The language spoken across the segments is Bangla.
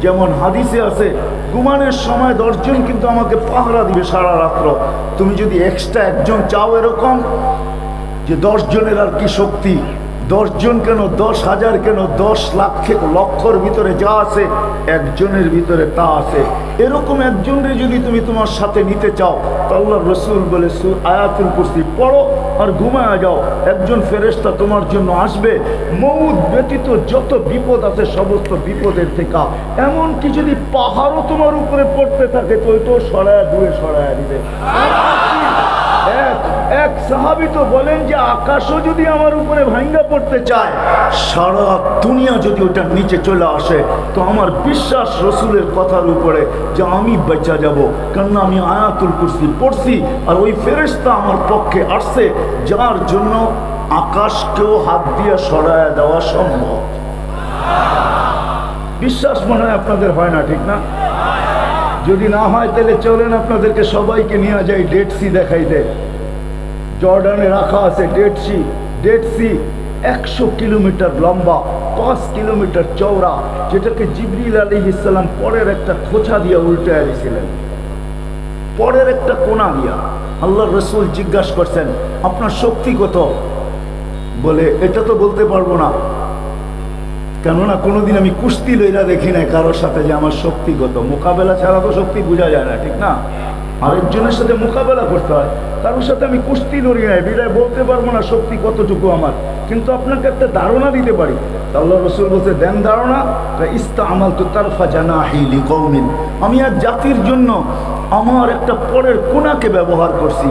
যেমন হাদিসে আছে ঘুমানোর সময় 10 জন কিন্তু আমাকে পাহারা দিবে সারা রাত্র। তুমি যদি এক্সট্রা একজন চাও এরকম যে 10 জনের আর কি শক্তি, 10 জন কেন, 10,000 কেন, 10 লক্ষর ভিতরে যা আছে একজনের ভিতরে তা আছে। এরকম একজনের যদি তুমি তোমার সাথে নিতে চাও তো আল্লাহর রাসূল বলে আয়াতুল কুরসি পড়ো আর ঘুমায়া যাও, একজন ফেরেশতা তোমার জন্য আসবে। মউত ব্যতীত যত বিপদ আছে সমস্ত বিপদের থেকে, এমনকি যদি পাহাড়ও তোমার উপরে পড়তে থাকে তো ওইটাও সরায়া দূরে সরায়া দিবে। এক সাহাবী তো বলেন যে আকাশও যদি আমার উপরে ভাঙ্গা পড়তে চায়, সারা দুনিয়া যদি ওটার নিচে চলে আসে, তো আমার বিশ্বাস রসুলের কথার উপরে যে আমি বেঁচে যাব, কারণ আমি আয়াতুল কুরসি পড়ছি আর ওই ফেরেশতা আমার পক্ষে আসছে, যার জন্য আকাশকেও হাত দিয়ে সরায়া দেওয়া সম্ভব। বিশ্বাস মনে হয় আপনাদের হয় না, ঠিক না? যদি না হয় তাহলে চলেন আপনাদেরকে সবাইকে নিয়ে যাই ডেড সি দেখাই দেয়। জর্ডানে রাখা আছে ডেড সি 100 কিলোমিটার লম্বা, 5 কিলোমিটার চওড়া, যেটাকে জিবরিল আলাইহিস সালাম পরের একটা খোঁচা দিয়ে উল্টায় দিয়েছিলেন, পরের একটা কোনা দিয়া। আল্লাহর রাসূল জিজ্ঞাসা করছেন আপনার শক্তি কত? বলে এটা তো বলতে পারবো না, কেননা কোনোদিন আমি কুস্তি লইলা দেখি নাই কারোর সাথে যে আমার শক্তি কত। মোকাবেলা ছাড়া তো শক্তি বোঝা যায় না, ঠিক না? আরেকজনের সাথে মোকাবেলা করতে হয়, কারোর সাথে আমি কুস্তি লড়ি নাই, বিদায় বলতে পারবো না শক্তি কতটুকু আমার, কিন্তু আপনাকে একটা ধারণা দিতে পারি। আল্লাহ রাসূল বলতে দেন ধারণা, ইস্তামালতু তারফা জানাহি লিকওমিন, আমি আর জাতির জন্য আমার একটা পরের কোনাকে ব্যবহার করছি।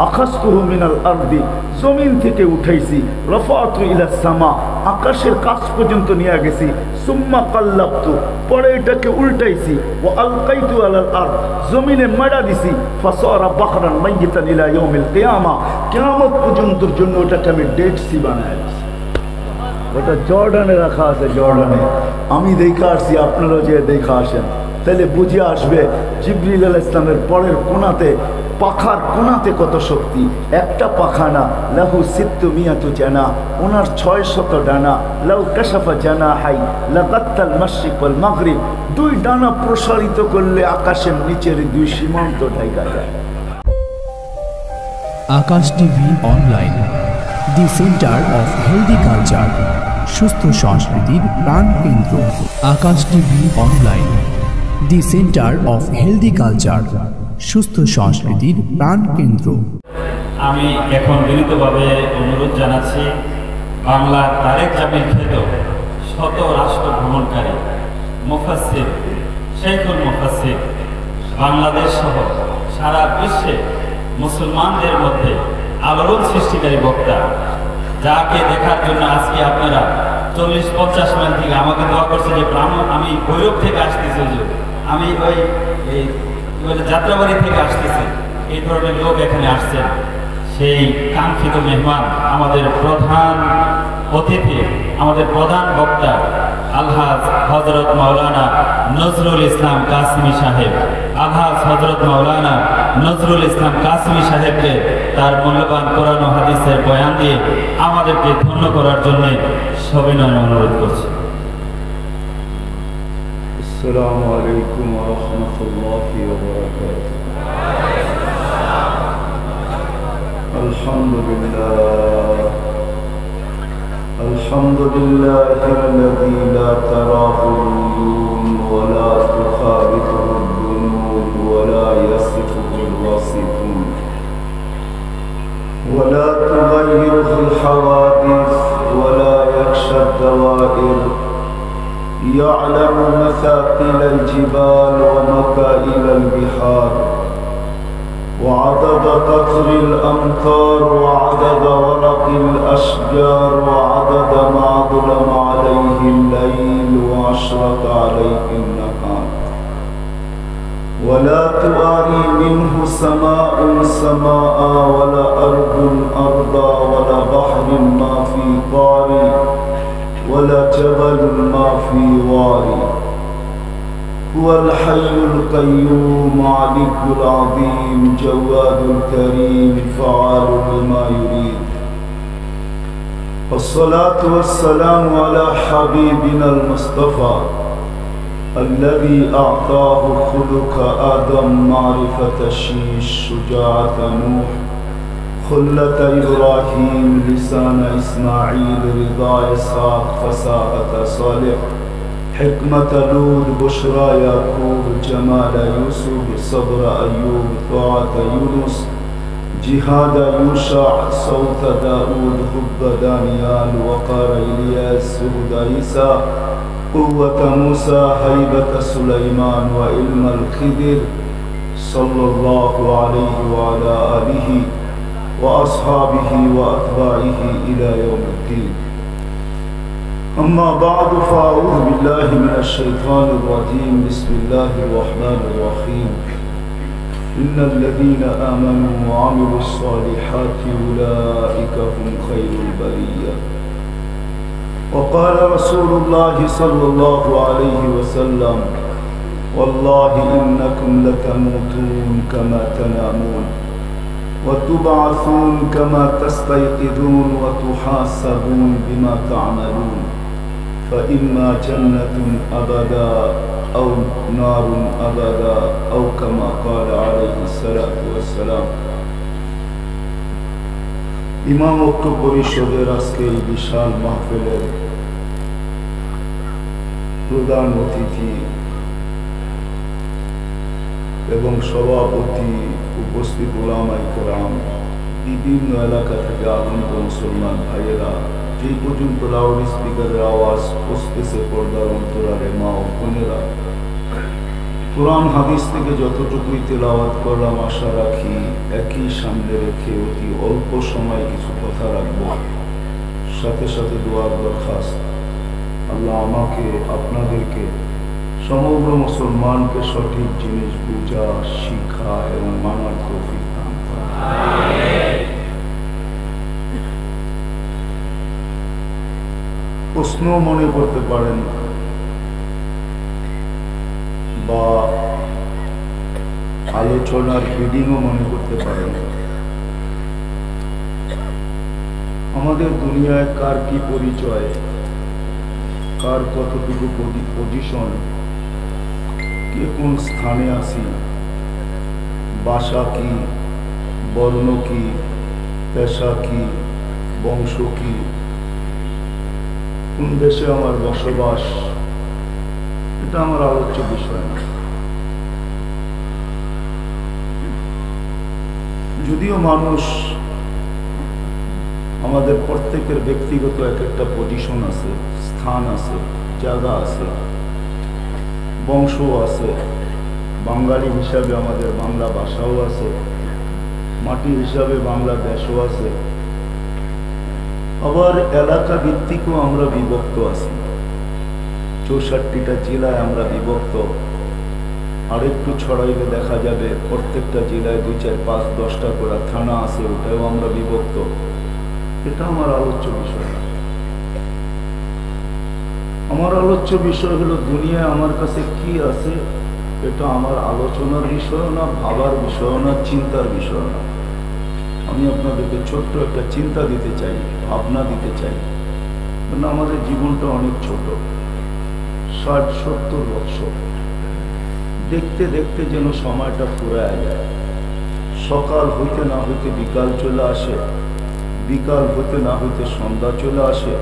আখাসতুহু মিনাল আরদি, জমিন থেকে উঠাইছি, রাফাতু ইলা সামা, আকাশের কাছ পর্যন্ত নিয়ে গেছি, সুম্মা কাল্লাবতু, পরে এটাকে উল্টাইছি, ওয়া আলকাইতু আলাল আরদ, জমিনে মারা দিছি, ফাসারা বাহরান মাইয়িতান ইলা ইয়াউমিল কিয়ামা, কিয়ামত পর্যন্তর জন্য ওটাকে আমি ডেড সি বানায় দিছি। ওটা জর্ডানে রাখা আছে, জর্ডানে। আমি দেখা আসছি, আপনারাও যে দেখা আসেন, তাহলে বুঝে আসবে জিবরিল আলাইহিস সালামের পরের কোনাতে, পাখার কোনাতে কত শক্তি। একটা পাখা না, লাহু সিত্তু মিয়াতু জানা, ওনার 600 ডানা। লাউ কাশাফা জানাহাই লাগাত্তাল মাশরিক ওয়াল মাগরিব, 2 ডানা প্রসারিত করলে আকাশের নিচের 2 সীমান্ত ঢাকা যায়। Akash TV online, the centre of healthy culture, সুস্থ সংস্কৃতির প্রাণ কেন্দ্র। Akash TV online, the centre of healthy culture, সুস্থ সংস্কৃতির প্রাণ কেন্দ্র। আমি এখন বিনীতভাবে অনুরোধ জানাচ্ছি বাংলার তারেক জামিল খ্যাত শত রাষ্ট্র ভ্রমণকারী মুফাসসির, শেখুল মুফাসসির, বাংলাদেশ সহ সারা বিশ্বে মুসলমানদের মধ্যে আলোড়ন সৃষ্টিকারী বক্তা, যাকে দেখার জন্য আজকে আপনারা 40-50 মাইল থেকে আমাকে দোয়া করছে যে আমি ভৈরব থেকে আসতেছি, আমি ওই যাত্রাবাড়ি থেকে আসতেছি, এই ধরনের লোক এখানে আসছেন। সেই কাঙ্ক্ষিত মেহমান, আমাদের প্রধান অতিথি, আমাদের প্রধান বক্তা আলহাজ হযরত মাওলানা নজরুল ইসলাম কাসিমি সাহেব, আলহাজ হযরত মাওলানা নজরুল ইসলাম কাসিমি সাহেবকে তার মূল্যবান কোরআন ও হাদিসের বয়ান দিয়ে আমাদেরকে ধন্য করার জন্য সবিনয় অনুরোধ করছি। আসসালামু আলাইকুম ওয়া রাহমাতুল্লাহি ওয়া বারাকাতুহু। আলহামদুলিল্লাহ, আলহামদুলিল্লাহিল্লাযী লা তারাহু নুরুন ওয়া লা তুখাবিতুহু দুনুন ওয়া লা ইয়াসিফুহুল ওয়াসিফুন ওয়া লা তুগায়্যিরুহুল হাওয়াদিস ওয়া লা ইয়াখশা দাওয়াইর, يعلم مثاقيل الجبال ومكائل البحار وعدد قطر الأمطار وعدد ورق الأشجار وعدد ما ظلم عليه الليل وأشرق عليه النهار، ولا تواري منه سماء سماء ولا أرض أرضا ولا بحر ما في قاري ولا جبل ما في واري، هو الحي القيوم علي العظيم جواد الكريم فعال لما يريد، والصلاة والسلام على حبيبنا المصطفى الذي أعطاه خلق آدم معرفة شيش شجاعة نوح خلة إبراهيم لسان إسماعيل رضا إسحاق فصاحة صالح حكمة لوط بشرى يعقوب جمال يوسف صبر أيوب طاعة يونس جهاد يوشع صوت داود حب دانيال وقار إلياس سهد عيسى قوة موسى هيبة سليمان وعلم الخضر صلى الله عليه وعلى آله وأصحابه وأتباعه إلى يوم الدين. أما بعد فأعوذ بالله من الشيطان الرجيم بسم الله الرحمن الرحيم إن الذين آمنوا وعملوا الصالحات أولئك هم خير البرية. وقال رسول الله صلى الله عليه وسلم والله إنكم لتموتون كما تنامون وتبعثون كما تستيقظون وتحاسبون بما تعملون فإما جنة أبدا أو نار أبدا أو كما قال عليه الصلاة والسلام. ইমাম ঐক্য পরিষদের আজকে এই বিশাল মাহফিলের প্রধান অতিথি এবং সভাপতি উপস্থিত উলামায়ে কেরাম বিভিন্ন এলাকা থেকে আগত মুসলমান ভাইয়েরা যে পর্যন্ত লাউড স্পিকারের আওয়াজ পৌঁছতেছে পর্দার অন্তরালে মা ও বোনেরা কোরআন হাদিস থেকে যতটুকুই তেলাওয়াত করলাম আশা রাখি একই সামনে রেখে অতি অল্প সময় কিছু কথা রাখবো সাথে সাথে দোয়ার দরখাস্ত আল্লাহ আমাকে আপনাদেরকে সমগ্র মুসলমানকে সঠিক জিনিস বুঝা শিক্ষা এবং মানার তৌফিক দান করেন। প্রশ্ন মনে করতে পারেন বা আলোচনার হেডিংও মনে করতে পারেন আমাদের দুনিয়ায় কার কি পরিচয়, কার কতটুকু পজিশন, কে কোন স্থানে আছি, ভাষা কি, বর্ণ কি, পেশা কি, বংশ কি, কোন দেশে আমার বসবাস, এটা আমার আলোচ্য বিষয় না। যদিও মানুষ আমাদের প্রত্যেকের ব্যক্তিগত এক একটা পজিশন আছে, স্থান আছে, জায়গা আছে, বংশ আছে, বাঙালি হিসাবে আমাদের বাংলা ভাষাও আছে, মাটি হিসাবে বাংলাদেশও আছে, আবার এলাকা ভিত্তিকও আমরা বিভক্ত আছি। 64টা জেলায় আমরা বিভক্ত, আরেকটু ছড়াইলে দেখা যাবে প্রত্যেকটা জেলায় 2, 4, 5, 10টা করে থানা আছে, ওটাও আমরা বিভক্ত। এটা আমার আলোচ্য বিষয় না। আমার আলোচ্য বিষয় হলো দুনিয়ায় আমার কাছে কি আছে, এটা আমার আলোচনার বিষয় না, ভাবার বিষয় না, চিন্তার বিষয় না। আমি আপনাদেরকে ছোট্ট একটা চিন্তা দিতে চাই, ভাবনা দিতে চাই। কারণ আমাদের জীবনটা অনেক ছোট, 60-70 বছর। দেখতে দেখতে যেন সময়টা ফুরায় যায়। সকাল হইতে না হইতে বিকাল চলে আসে, বিকাল হইতে না হইতে সন্ধ্যা চলে আসে,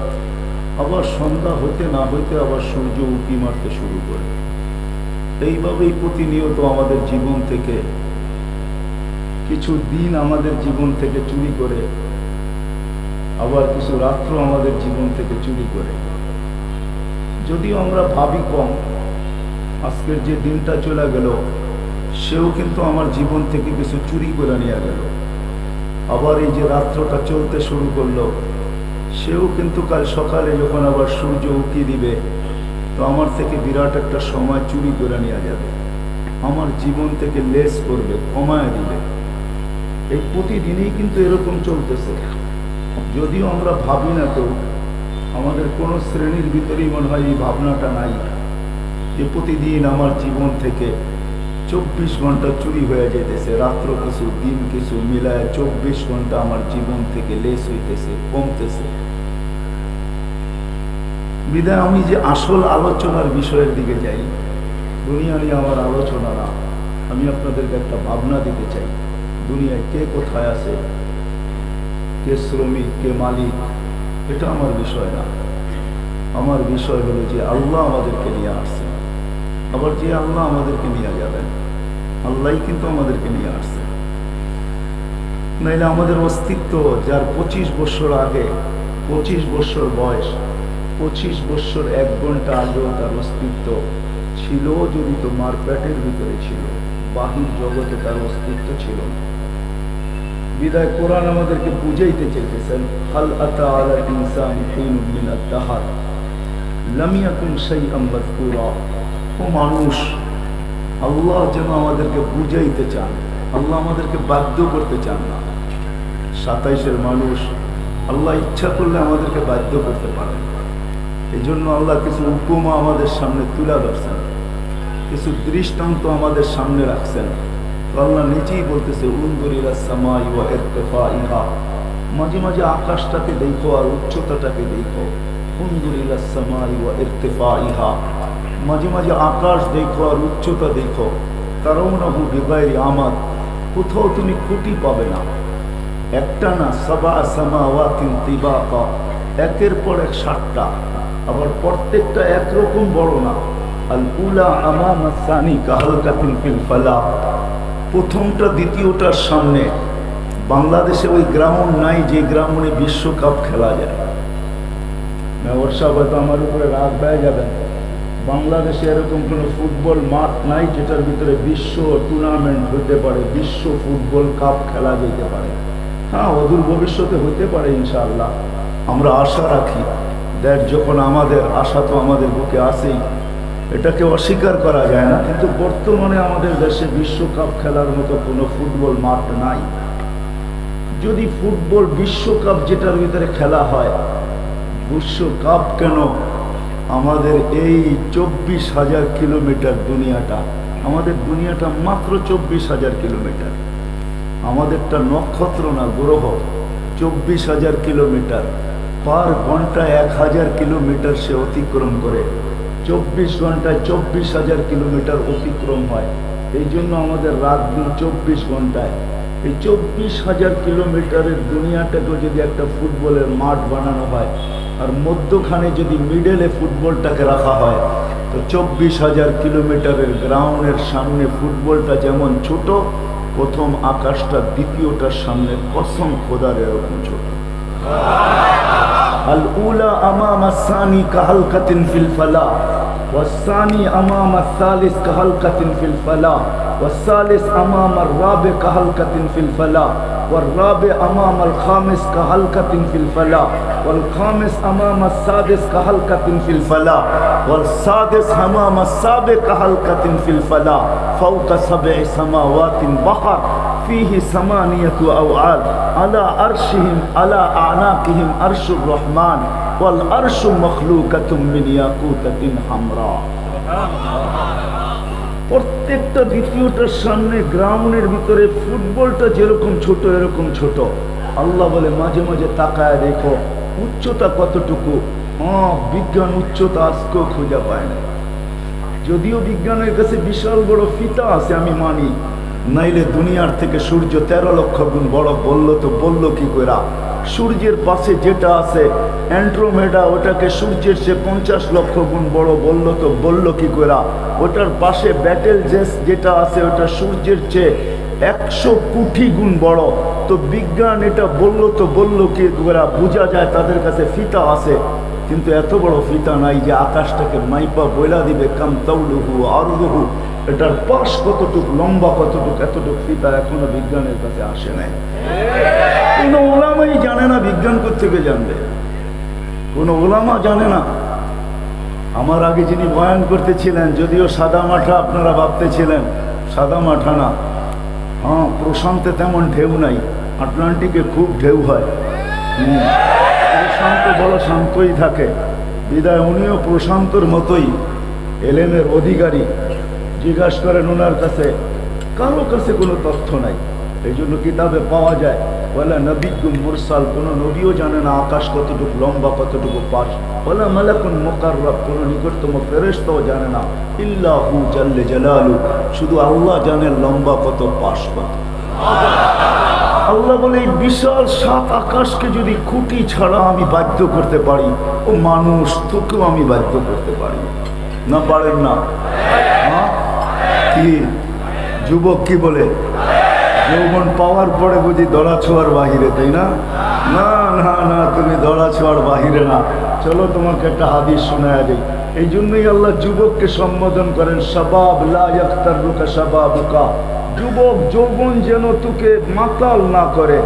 আবার সন্ধ্যা হইতে না হইতে আবার সূর্য উঁকি মারতে শুরু করে। এইভাবেই প্রতিনিয়ত আমাদের জীবন থেকে কিছু দিন আমাদের জীবন থেকে চুরি করে, আবার কিছু রাত্র আমাদের জীবন থেকে চুরি করে। যদিও আমরা ভাবি কম, আজকের যে দিনটা চলে গেল সেও কিন্তু আমার জীবন থেকে কিছু চুরি করে নিয়ে গেল। আবার এই যে রাত্রটা চলতে শুরু করলো, সেও কিন্তু কাল সকালে যখন আবার সূর্য উঁকি দিবে তো আমার থেকে বিরাট একটা সময় চুরি করে নিয়ে যাবে, আমার জীবন থেকে লেস করবে, কমায় দিবে। এই প্রতিদিনই কিন্তু এরকম চলতেছে। যদিও আমরা ভাবি না, তো আমাদের কোনো শ্রেণীর ভিতরেই মনে হয় এই ভাবনাটা নাই যে প্রতিদিন আমার জীবন থেকে 24 ঘন্টা চুরি হয়ে যেতেছে, রাত্র কিছু দিন কিছু মিলায় 24 ঘন্টা আমার জীবন থেকে লেস হইতেছে, কমতেছে। বিধায় আমি যে আসল আলোচনার বিষয়ের দিকে যাই, দুনিয়া নিয়ে আমার আলোচনা না, আমি আপনাদেরকে একটা ভাবনা দিতে চাই। দুনিয়ায় কে কোথায় আছে, কে শ্রমিক, কে মালিক, এটা আমার বিষয় না। আমার বিষয় হলো যে আল্লাহ আমাদেরকে নিয়ে আসছে, আবার যে আল্লাহ আমাদেরকে নিয়ে যাবেন, আল্লাহই কিন্তু আমাদেরকে নিয়ে আসছে। নাইলে আমাদের অস্তিত্ব, যার 25 বছর আগে, 25 বছর বয়স, 25 বছর 1 ঘন্টা আগেও তার অস্তিত্ব ছিল, যদি তো মার পেটের ভিতরে ছিল, বাহির জগতে তার অস্তিত্ব ছিল না। বিদায় কোরআন আমাদেরকে বুঝাইতে চেয়েছেন, হাল আতা আলা ইনসানি হিনুম মিনাদ দাহর লাম ইয়াকুন শাইআম মাযকুরা। ও মানুষ, আল্লাহ যেন আমাদেরকে বুঝাইতে চান, আল্লাহ আমাদেরকে বাধ্য করতে চান না। 27-এর মানুষ, আল্লাহ ইচ্ছা করলে আমাদেরকে বাধ্য করতে পারেন। এই জন্য আল্লাহ কিছু উপমা আমাদের সামনে তুলে ধরছেন, কিছু দৃষ্টান্ত আমাদের সামনে রাখছেন। তো আল্লাহ নিজেই বলতেছে, উনজুর ইলা সামাই ওয়া ইরতিফাইহা, মাঝে মাঝে আকাশটাকে দেখো আর উচ্চতাটাকে দেখো। উনজুর ইলা সামাই ওয়া ইরতিফাইহা, মাঝে মাঝে আকাশ দেখো আর উচ্চতা দেখো। তারাউনাহু বিগাইরি আমাদ, কোথাও তুমি খুঁটি পাবে না। একটা না, সাবা সামাওয়াতিন তিবাকা, একের পর এক 7টা, আবার প্রত্যেকটা একরকম বড় না। আল উলা আমামা সানি কাহালকাতিন ফিল ফালা, প্রথমটা দ্বিতীয়টার সামনে। বাংলাদেশে ওই গ্রাউন্ড নাই যে গ্রাউন্ডে বিশ্বকাপ খেলা যায়। ব্যবসা হয়তো আমার উপরে রাগ হয়ে যাবেন, বাংলাদেশে এরকম কোনো ফুটবল মাঠ নাই যেটার ভিতরে বিশ্ব টুর্নামেন্ট হতে পারে, বিশ্ব ফুটবল কাপ খেলা যেতে পারে। হ্যাঁ, অদূর ভবিষ্যতে হতে পারে ইনশাআল্লাহ, আমরা আশা রাখি। দেখ, যখন আমাদের আশা তো আমাদের বুকে আসেই, এটাকে অস্বীকার করা যায় না। কিন্তু বর্তমানে আমাদের দেশে বিশ্বকাপ খেলার মতো কোনো ফুটবল মাঠ নাই। যদি ফুটবল বিশ্বকাপ যেটার ভিতরে খেলা হয়, বিশ্বকাপ কেন, আমাদের এই 24,000 কিলোমিটার দুনিয়াটা, আমাদের দুনিয়াটা মাত্র 24,000 কিলোমিটার। আমাদেরটা নক্ষত্র না, গ্রহ। 24,000 কিলোমিটার, পার ঘন্টায় 1000 কিলোমিটার সে অতিক্রম করে। 24 ঘন্টায় 24,000 কিলোমিটার অতিক্রম হয়। এই জন্য আমাদের রাত দিন 24 ঘন্টায়। এই 24,000 কিলোমিটারের দুনিয়াটাকে যদি একটা ফুটবলের মাঠ বানানো হয়, আর মধ্যখানে যদি মিডলে ফুটবলটাকে রাখা হয়, তো 24,000 কিলোমিটারের গ্রাউন্ডের সামনে ফুটবলটা যেমন ছোট, প্রথম আকাশটা দ্বিতীয়টার সামনে কসম খোদার এরকম ছোট। আল উলা আমামা সানি কাহালকাতিন ফিল ফালা, ওয়াসানি আমামা সালিস কাহালকাতিন ফিল ফালা, ওয়াসালিস আমামা রাবে কাহালকাতিন ফিল ফালা, والرابع أمام الخامس كهلكة في الفلاة، والخامس أمام السادس كهلكة في الفلاة، والسادس أمام السابع كهلكة في الفلاة، فوق 7 سماوات بحر فيه 8 أوعال على عرشهم على أعناقهم عرش الرحمن والعرش مخلوقة من ياقوتة حمراء। প্রত্যেকটা দ্বিতীয়টার সামনে গ্রাউন্ডের ভিতরে ফুটবলটা যেরকম ছোট এরকম ছোট। আল্লাহ বলে মাঝে মাঝে তাকায় দেখো উচ্চতা কতটুকু। বিজ্ঞান উচ্চতা আজকেও খুঁজে পায় না, যদিও বিজ্ঞানের কাছে বিশাল বড় ফিতা আছে আমি মানি, নাইলে দুনিয়ার থেকে সূর্য 13 লক্ষ গুণ বড় বললো তো বললো কি করে? সূর্যের পাশে যেটা আছে অ্যান্ড্রোমেডা, ওটাকে সূর্যের চেয়ে 50 লক্ষ গুণ বড় বললো তো বললো কি করে? ওটার পাশে ব্যাটেল জেস যেটা আছে ওটা সূর্যের চেয়ে 100 কোটি গুণ বড়। তো বিজ্ঞান এটা বললো তো বললো কি করে? বোঝা যায় তাদের কাছে ফিতা আছে, কিন্তু এত বড় ফিতা নাই যে আকাশটাকে মাইপা বইলা দিবে কাম তাউলুহু আরদুহু, এটার পাশ কতটুক, লম্বা কতটুক, এতটুক ফিতা এখনো বিজ্ঞানের কাছে আসে নাই। কোনো ওলামাই জানে না, বিজ্ঞান কোত্থেকে জানবে? কোনো ওলামা জানে না। আমার আগে যিনি বয়ান করতেছিলেন, যদিও সাদা মাঠা আপনারা ভাবতেছিলেন, সাদা মাঠা না। হ্যাঁ, প্রশান্তে তেমন ঢেউ নাই, আটলান্টিকে খুব ঢেউ হয়। প্রশান্ত বড় শান্তই থাকে, বিদায় উনিও প্রশান্তর মতোই এলেমের অধিকারী। জিজ্ঞাসা করেন ওনার কাছে, কারো কাছে কোনো তথ্য নাই। এই জন্য কিতাবে পাওয়া যায় ওয়ালা নবিয়্যুম মুরসাল, কোনো নবীও জানে না আকাশ কতটুকু লম্বা, কতটুকু পাশ। ওয়ালা মালাকুন মুকাররাব, কোনো নিকটতম ফেরেশতাও জানে না। ইল্লাহু জাল্লে জালালু, শুধু আল্লাহ জানেন লম্বা কত, পাশ কত। আল্লাহ বলে এই বিশাল 7 আকাশকে যদি খুঁটি ছাড়া আমি বাধ্য করতে পারি, ও মানুষ তোকেও আমি বাধ্য করতে পারি না? পারেন না? হ্যাঁ, কি যুবক কি বলে? যৌবন পাওয়ার পরে বুঝি দড়া ছোঁয়ার বাহিরে, তাই না? না না না, তুমি দড়া ছোঁয়ার বাহিরে না। চলো তোমাকে একটা হাদিস শোনায়া দিই। এই জন্যই আল্লাহ যুবককে সম্বোধন করেন শাবাব লা ইয়াখতারুকা শাবাবুকা, যুবক যৌবন যেন তোকে মাতাল না করে।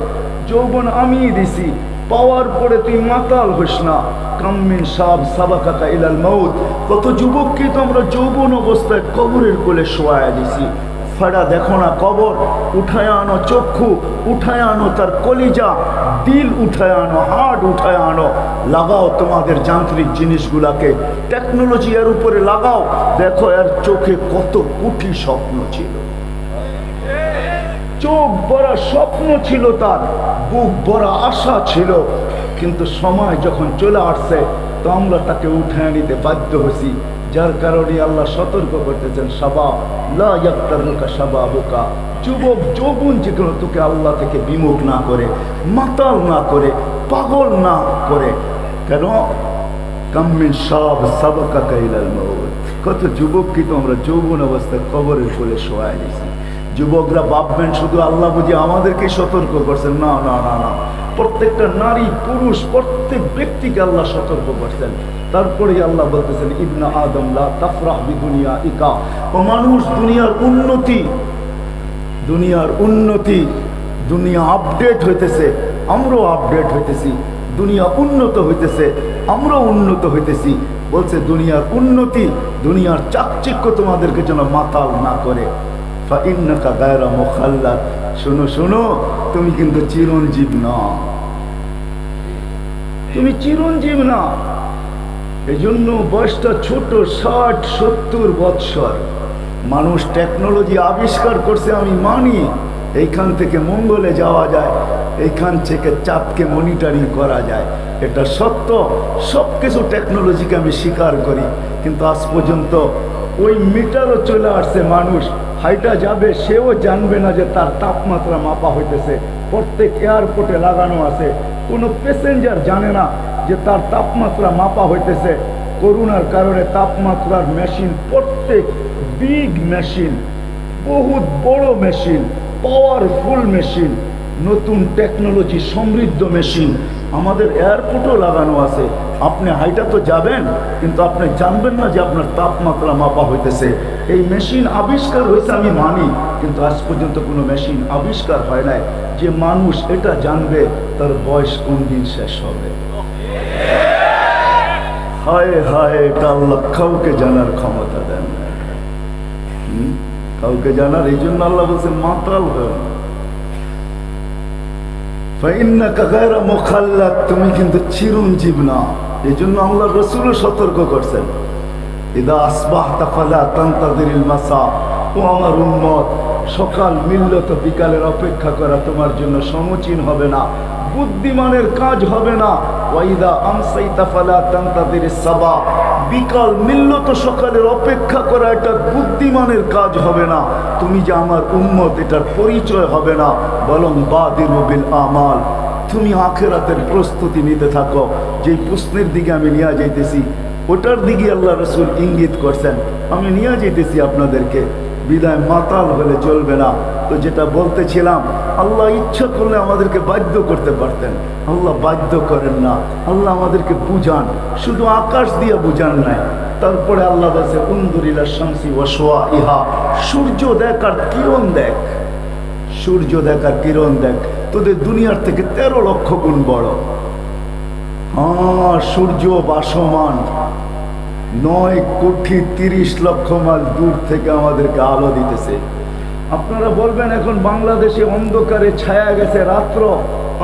যৌবন আমি দিছি, পাওয়ার পরে তুই মাতাল হোস না। কাম্মিন শাব সাবাকাকা ইলাল মাউত, কত যুবককে তো আমরা যৌবন অবস্থায় কবরের কোলে শোয়ায়া দিছি। ফাড়া দেখো না কবর, উঠায় আনো চক্ষু, উঠায় আনো তার কলিজা, দিল উঠায় আনো, হার্ট উঠায় আনো, লাগাও তোমাদের যান্ত্রিক জিনিসগুলাকে, টেকনোলজি এর উপরে লাগাও, দেখো এর চোখে কত কোটি স্বপ্ন ছিল। চোখ ভরা স্বপ্ন ছিল তার, বুক ভরা আশা ছিল, কিন্তু সময় যখন চলে আসছে তো আমরা তাকে উঠায় নিতে বাধ্য হয়েছি। যার কারণে আল্লাহ সতর্ক করতেছেন শাবাব লা ইয়াক্তারুকা শাবাবুকা, যুবক যৌবন যেগুলো তোকে আল্লাহ থেকে বিমুখ না করে, মাতাল না করে, পাগল না করে। কেন? কাম্মিন শাব সাবাকাকা ইলাল মাউত, কত যুবককে তো আমরা যৌবন অবস্থায় কবরের কোলে শোয়ায় দিয়েছি। যুবকরা ভাববেন শুধু আল্লাহ বুঝি আমাদেরকে সতর্ক করছেন, না না না না, প্রত্যেকটা নারী পুরুষ প্রত্যেক ব্যক্তিকে আল্লাহ সতর্ক করছেন। তারপরে আল্লাহ বলতেছেন ইবনা আদম লা তাফরাহ বিদুনিয়া ইকা, ও মানুষ দুনিয়ার উন্নতি, দুনিয়ার উন্নতি, দুনিয়া আপডেট হইতেছে, আমরাও আপডেট হইতেছি, দুনিয়া উন্নত হইতেছে, আমরাও উন্নত হইতেছি। বলছে দুনিয়ার উন্নতি, দুনিয়ার চাকচিক্য তোমাদেরকে যেন মাতাল না করে। ফাইন্নাকা গায়রা মুখাল্লাদ, শোনো শোনো, তুমি কিন্তু চিরঞ্জীব না, তুমি চিরঞ্জীব না। এই জন্য বয়সটা ছোট, 60-70 বৎসর। মানুষ টেকনোলজি আবিষ্কার করছে, আমি মানি, এইখান থেকে মঙ্গলে যাওয়া যায়, এইখান থেকে চাঁদকে মনিটরিং করা যায়, এটা সত্য। সব কিছু টেকনোলজিকে আমি স্বীকার করি, কিন্তু আজ পর্যন্ত ওই মিটারও চলে আসছে, মানুষ হাইটা যাবে সেও জানবে না যে তার তাপমাত্রা মাপা হইতেছে। প্রত্যেক এয়ারপোর্টে লাগানো আছে, কোনো প্যাসেঞ্জার জানে না যে তার তাপমাত্রা মাপা হইতেছে। করোনার কারণে তাপমাত্রার মেশিন, প্রত্যেক বিগ মেশিন, বহুত বড় মেশিন, পাওয়ারফুল মেশিন, নতুন টেকনোলজি সমৃদ্ধ মেশিন আমাদের এয়ারপোর্টেও লাগানো আছে। আপনি হাইটা তো যাবেন, কিন্তু আপনি জানবেন না যে আপনার তাপমাত্রা মাপা হইতেছে। এই মেশিন আবিষ্কার হয়েছে আমি মানি, কিন্তু আজ পর্যন্ত কোনো মেশিন আবিষ্কার হয় নাই যে মানুষ এটা জানবে তার বয়স কোন দিন শেষ হবে। হায় হায়, এটা আল্লাহ কাউকে জানার ক্ষমতা দেন না, কাউকে জানার। এই জন্য আল্লাহ বলছে মাতাল হয়ে না। ফাইন্নাকা গায়রা মুখাল্লাদ, তুমি কিন্তু চিরঞ্জীব না। এই জন্য আল্লাহ রাসূলও সতর্ক করছেন, ইদা আসবাহতা ফালা তানতাযিরিল মাসা, ও আমার উম্মত, সকাল মিলল তো বিকালের অপেক্ষা করা তোমার জন্য সমীচীন হবে না, বুদ্ধিমানের কাজ হবে না। ওয়াইদা আমসাইতা ফালা তানতাযিরিস সাবা, বিকাল মিলল তো সকালের অপেক্ষা করা, এটা বুদ্ধিমানের কাজ হবে না। তুমি যে আমার উম্মত এটার পরিচয় হবে না, বরং বাদিরু বিল আমাল, তুমি আখিরাতের প্রস্তুতি নিতে থাকো। যেই প্রশ্নের দিকে আমি নিয়ে যাইতেছি ওটার দিকে আল্লাহ রাসূল ইঙ্গিত করছেন, আমি নিয়ে যেতেছি আপনাদেরকে। বিদায় মাতাল হলে চলবে না। তো যেটা বলতেছিলাম, আল্লাহ ইচ্ছা করলে আমাদেরকে বাধ্য করতে পারতেন, আল্লাহ বাধ্য করেন না। আল্লাহ আমাদেরকে বুঝান, শুধু আকাশ দিয়ে বুঝান নাই। তারপরে আল্লাহ বলছে উনদুরিলা শামসি ওয়া শুআইহা, সূর্য দেখ আর কিরণ দেখ, সূর্য দেখ আর কিরণ দেখ, তোদের দুনিয়ার থেকে 13 লক্ষ গুণ বড়। সূর্য ভাসমান, 9,30,00,000 মাইল দূর থেকে আমাদেরকে আলো দিতেছে। আপনারা বলবেন এখন বাংলাদেশে অন্ধকারে ছায়া গেছে রাত্র,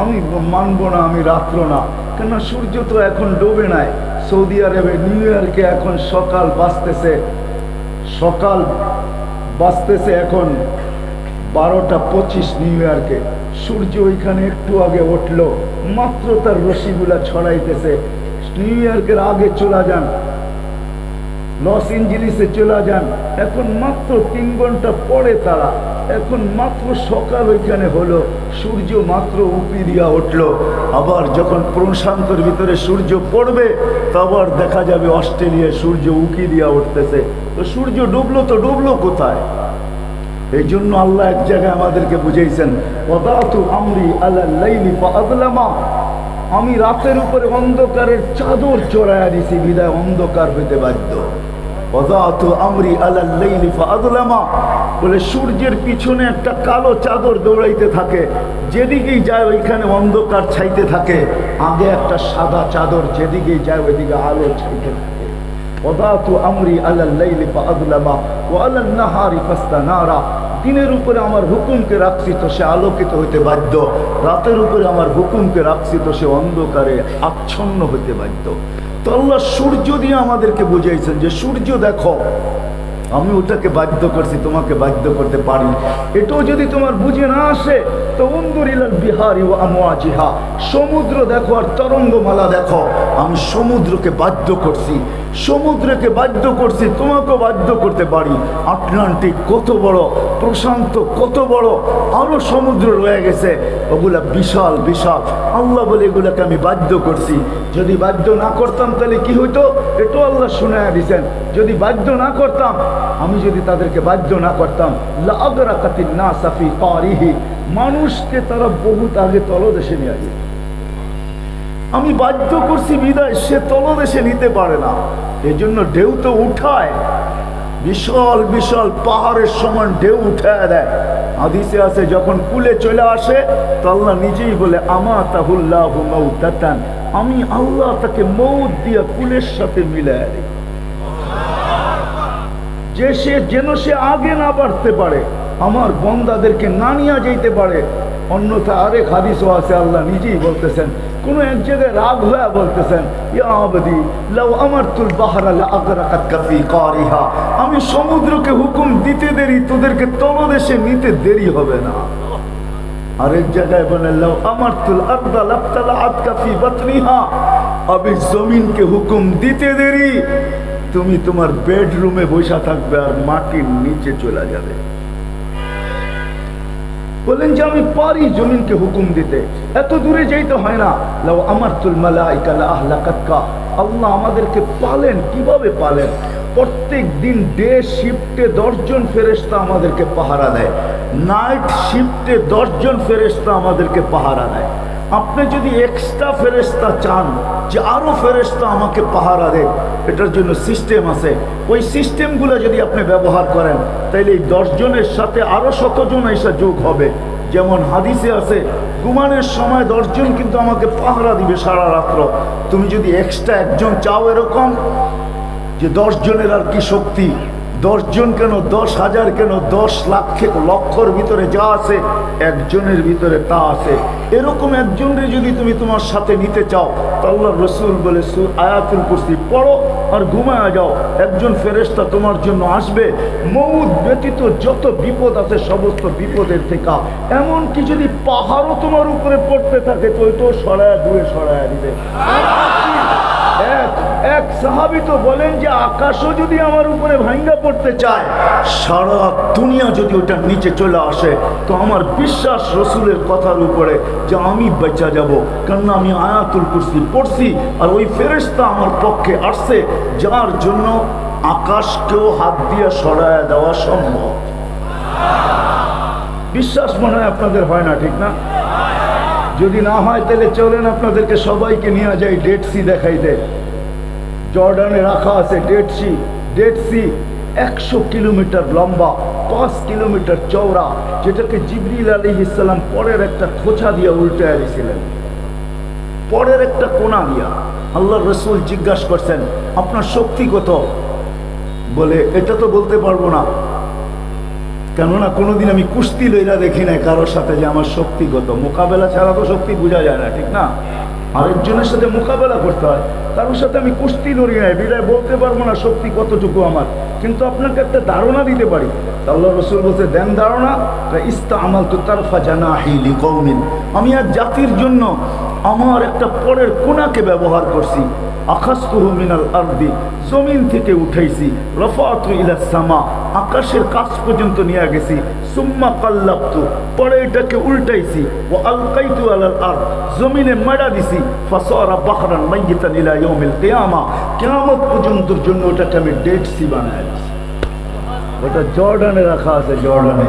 আমি মানব না, আমি রাত্র না। কেন? সূর্য তো এখন ডোবে নাই। সৌদি আরবে নিউ ইয়র্কে এখন সকাল বাজতেছে, সকাল বাজতেছে এখন 12:25 নিউ ইয়র্কে। সূর্য ওইখানে একটু আগে উঠলো, মাত্র তার রশ্মিগুলা ছড়াইতেছে। নিউ ইয়র্কের আগে চলে যান, লস এঞ্জেলিসে চলে যান, এখন মাত্র 3 ঘন্টা পরে তারা, এখন মাত্র সকাল ওইখানে হলো, সূর্য মাত্র উঁকি দিয়া উঠলো। আবার যখন প্রশান্তর ভিতরে সূর্য পড়বে, তো আবার দেখা যাবে অস্ট্রেলিয়ায় সূর্য উঁকি দিয়া উঠতেছে। তো সূর্য ডুবলো, তো ডুবলো কোথায়? এই জন্য আল্লাহ এক জায়গায় আমাদেরকে বুঝাইছেন, ওয়াদাতু আমরি আলাল লাইলি ফাআযলামা, আমি রাতের উপরে অন্ধকারের চাদর চড়াইয়া দিছি, বিদায় অন্ধকার হইতে বাধ্য। ওয়াদাতু আমরি আলাল লাইলি ফাআযলামা বলে সূর্যের পিছনে একটা কালো চাদর দৌড়াইতে থাকে, যেদিকেই যায় ওইখানে অন্ধকার ছাইতে থাকে। আগে একটা সাদা চাদর, যেদিকেই যায় ওইদিকে আলো ছাইতে থাকে। ওয়াদাতু আমরি আলাল লাইলি ফাআযলামা ওয়া আলান নাহারি ফাস্তানারা, দিনের উপরে আমার হুকুমকে রাখছি তো সে আলোকিত হইতে বাধ্য, রাতের উপরে আমার হুকুমকে রাখছি তো সে অন্ধকারে আচ্ছন্ন হইতে বাধ্য। তো আল্লাহ সূর্য দিয়ে আমাদেরকে বুঝাইছেন যে সূর্য দেখো, আমি ওটাকে বাধ্য করছি, তোমাকে বাধ্য করতে পারি। এটাও যদি তোমার বুঝে না আসে তো উনদুরিলাল বিহারি ওয়া আমওয়াজিহা, সমুদ্র দেখো আর তরঙ্গমালা দেখো, আমি সমুদ্রকে বাধ্য করছি, সমুদ্রকে বাধ্য করছি, তোমাকেও বাধ্য করতে পারি। আটলান্টিক কত বড়, প্রশান্ত কত বড়, আরো সমুদ্র রয়ে গেছে, ওগুলা বিশাল বিশাল। আল্লাহ বলে এগুলাকে আমি বাধ্য করছি। যদি বাধ্য না করতাম তাহলে কি হইতো, এটাও আল্লাহ শুনায়া দিয়েছেন। যদি বাধ্য না করতাম, আমি যদি তাদেরকে বাধ্য না করতাম, লা আগরাকাতিন নাসা ফি কারিহি, মানুষকে তারা বহুত আগে তলদেশে নিয়ে যেত। আমি বাধ্য করছি বিদায় সে তলদেশে নিতে পারে না, এই জন্য ঢেউ তো উঠায়, বিশাল বিশাল পাহাড়ের সমান ঢেউ উঠায় দেয়। হাদিসে আছে যখন কুলে চলে আসে তো আল্লাহ নিজেই বলে আমাতাহুল্লাহু মাউতাতান, আমি আল্লাহ তাকে মৌত দিয়া কুলের সাথে মিলায় দিই, যে সে যেন সে আগে না বাড়তে পারে, আমার বন্দাদেরকে না নিয়ে যেতে পারে। অন্যথা আরেক হাদিসও আছে, আল্লাহ নিজেই বলতেছেন, কোন এক জায়গায় রাগ হয়ে বলতেছেন, ইয়া আবদি লাউ আমারতুল বাহরা লা আগরাকাতকা ফি কারিহা, আমি সমুদ্রকে হুকুম দিতে দেরি, তোদেরকে তলদেশে নিতে দেরি হবে না। আরেক জায়গায় বলে লাউ আমারতুল আরদা লাবতালাআতকা ফি বাতনিহা, আমি জমিনকে হুকুম দিতে দেরি, তুমি তোমার বেডরুমে বসে থাকবে আর মাটির নিচে চলে যাবে। বলেন যে আমি পারি জমিনকে হুকুম দিতে, এত দূরে যাইতে হয় না। লাউ আমারতুল মালাইকা লা আহলাকাতকা, আল্লাহ আমাদেরকে পালেন, কিভাবে পালেন? প্রত্যেক দিন ডে শিফটে 10 জন ফেরেশতা আমাদেরকে পাহারা দেয়, নাইট শিফটে 10 জন ফেরেশতা আমাদেরকে পাহারা দেয়। আপনি যদি এক্সট্রা ফেরেশতা চান যে আরো ফেরেশতা আমাকে পাহারা দেয়, এটার জন্য সিস্টেম আছে। ওই সিস্টেমগুলো যদি আপনি ব্যবহার করেন তাহলে এই 10 জনের সাথে আরো 100 জন এসে যোগ হবে। যেমন হাদিসে আছে ঘুমানোর সময় 10 জন কিন্তু আমাকে পাহারা দিবে সারা রাত্র। তুমি যদি এক্সট্রা একজন চাও এরকম যে 10 জনের আর কি শক্তি, 10 জন কেন, 10,000 কেন, 10 লক্ষর ভিতরে যা আছে একজনের ভিতরে তা আছে। এরকম একজনের যদি তুমি তোমার সাথে নিতে চাও তো আল্লাহ রসুল বলে আয়াতুল কুরসি পড়ো আর ঘুমায়া যাও, একজন ফেরেশতা তোমার জন্য আসবে। মউত ব্যতীত যত বিপদ আছে সমস্ত বিপদের থেকে, এমনকি যদি পাহাড়ও তোমার উপরে পড়তে থাকে তো ওইটাও সরায়া দূরে সরায়া দিবে। এক সাহাবী তো বলেন যে আকাশও যদি আমার উপরে ভাঙ্গা পড়তে চায়, সারা দুনিয়া যদি ওটার নিচে চলে আসে, তো আমার বিশ্বাস রসুলের কথার উপরে যে আমি বেঁচে যাব, কারণ আমি আয়াতুল কুরসি পড়ছি আর ওই ফেরেশতা আমার পক্ষে আসছে, যার জন্য আকাশকেও হাত দিয়ে সরায় দেওয়া সম্ভব। বিশ্বাস মনে হয় আপনাদের হয় না, ঠিক না? যদি না হয় তাহলে চলেন আপনাদেরকে সবাইকে নিয়ে যাই ডেড সি দেখাইতে। জর্ডানে রাখা আছে dead sea. Dead sea 100 kilometre লম্বা, 5 কিলোমিটার চওড়া, যেটাকে জিবরিল আলাইহিস সালাম পরের একটা খোঁচা দিয়ে উল্টায় দিয়েছিলেন, পরের একটা কোনা দিয়া। আল্লাহর রাসূল জিজ্ঞাসা করছেন আপনার শক্তি কত? বলে এটা তো বলতে পারবো না, কেননা কোনোদিন আমি কুস্তি লইলা দেখি নাই কারোর সাথে যে আমার শক্তি কত। মোকাবেলা ছাড়া তো শক্তি বোঝা যায় না, ঠিক না? আরেকজনের সাথে মোকাবেলা করতে হয়, কারোর সাথে আমি কুস্তি লড়ি নাই, বিদায় বলতে পারবো না শক্তি কতটুকু আমার। কিন্তু আপনাকে একটা ধারণা দিতে পারি। আল্লাহ রসুল বলতে দেন ধারণা, ইস্তামালতু তারফা জানাহি লিকওমিন, আমি এক জাতির জন্য আমার একটা পরের কোনাকে ব্যবহার করছি। আখাসতুহু মিনাল আরদি, জমিন থেকে উঠাইছি। রফাতু ইলাস সামা, আকাশের কাছ পর্যন্ত নিয়ে গেছি। সুম্মা কাল্লাবতু, পরে এটাকে উল্টাইছি। ওয়া আলকাইতু আলাল আরদ, জমিনে মারা দিছি। ফাসারা বাহরান মাইয়িতান ইলা ইয়াউমিল কিয়ামা, কিয়ামত পর্যন্তর জন্য ওটাকে আমি ডেড সি বানায় দিছি। ওটা জর্ডানে রাখা আছে, জর্ডানে।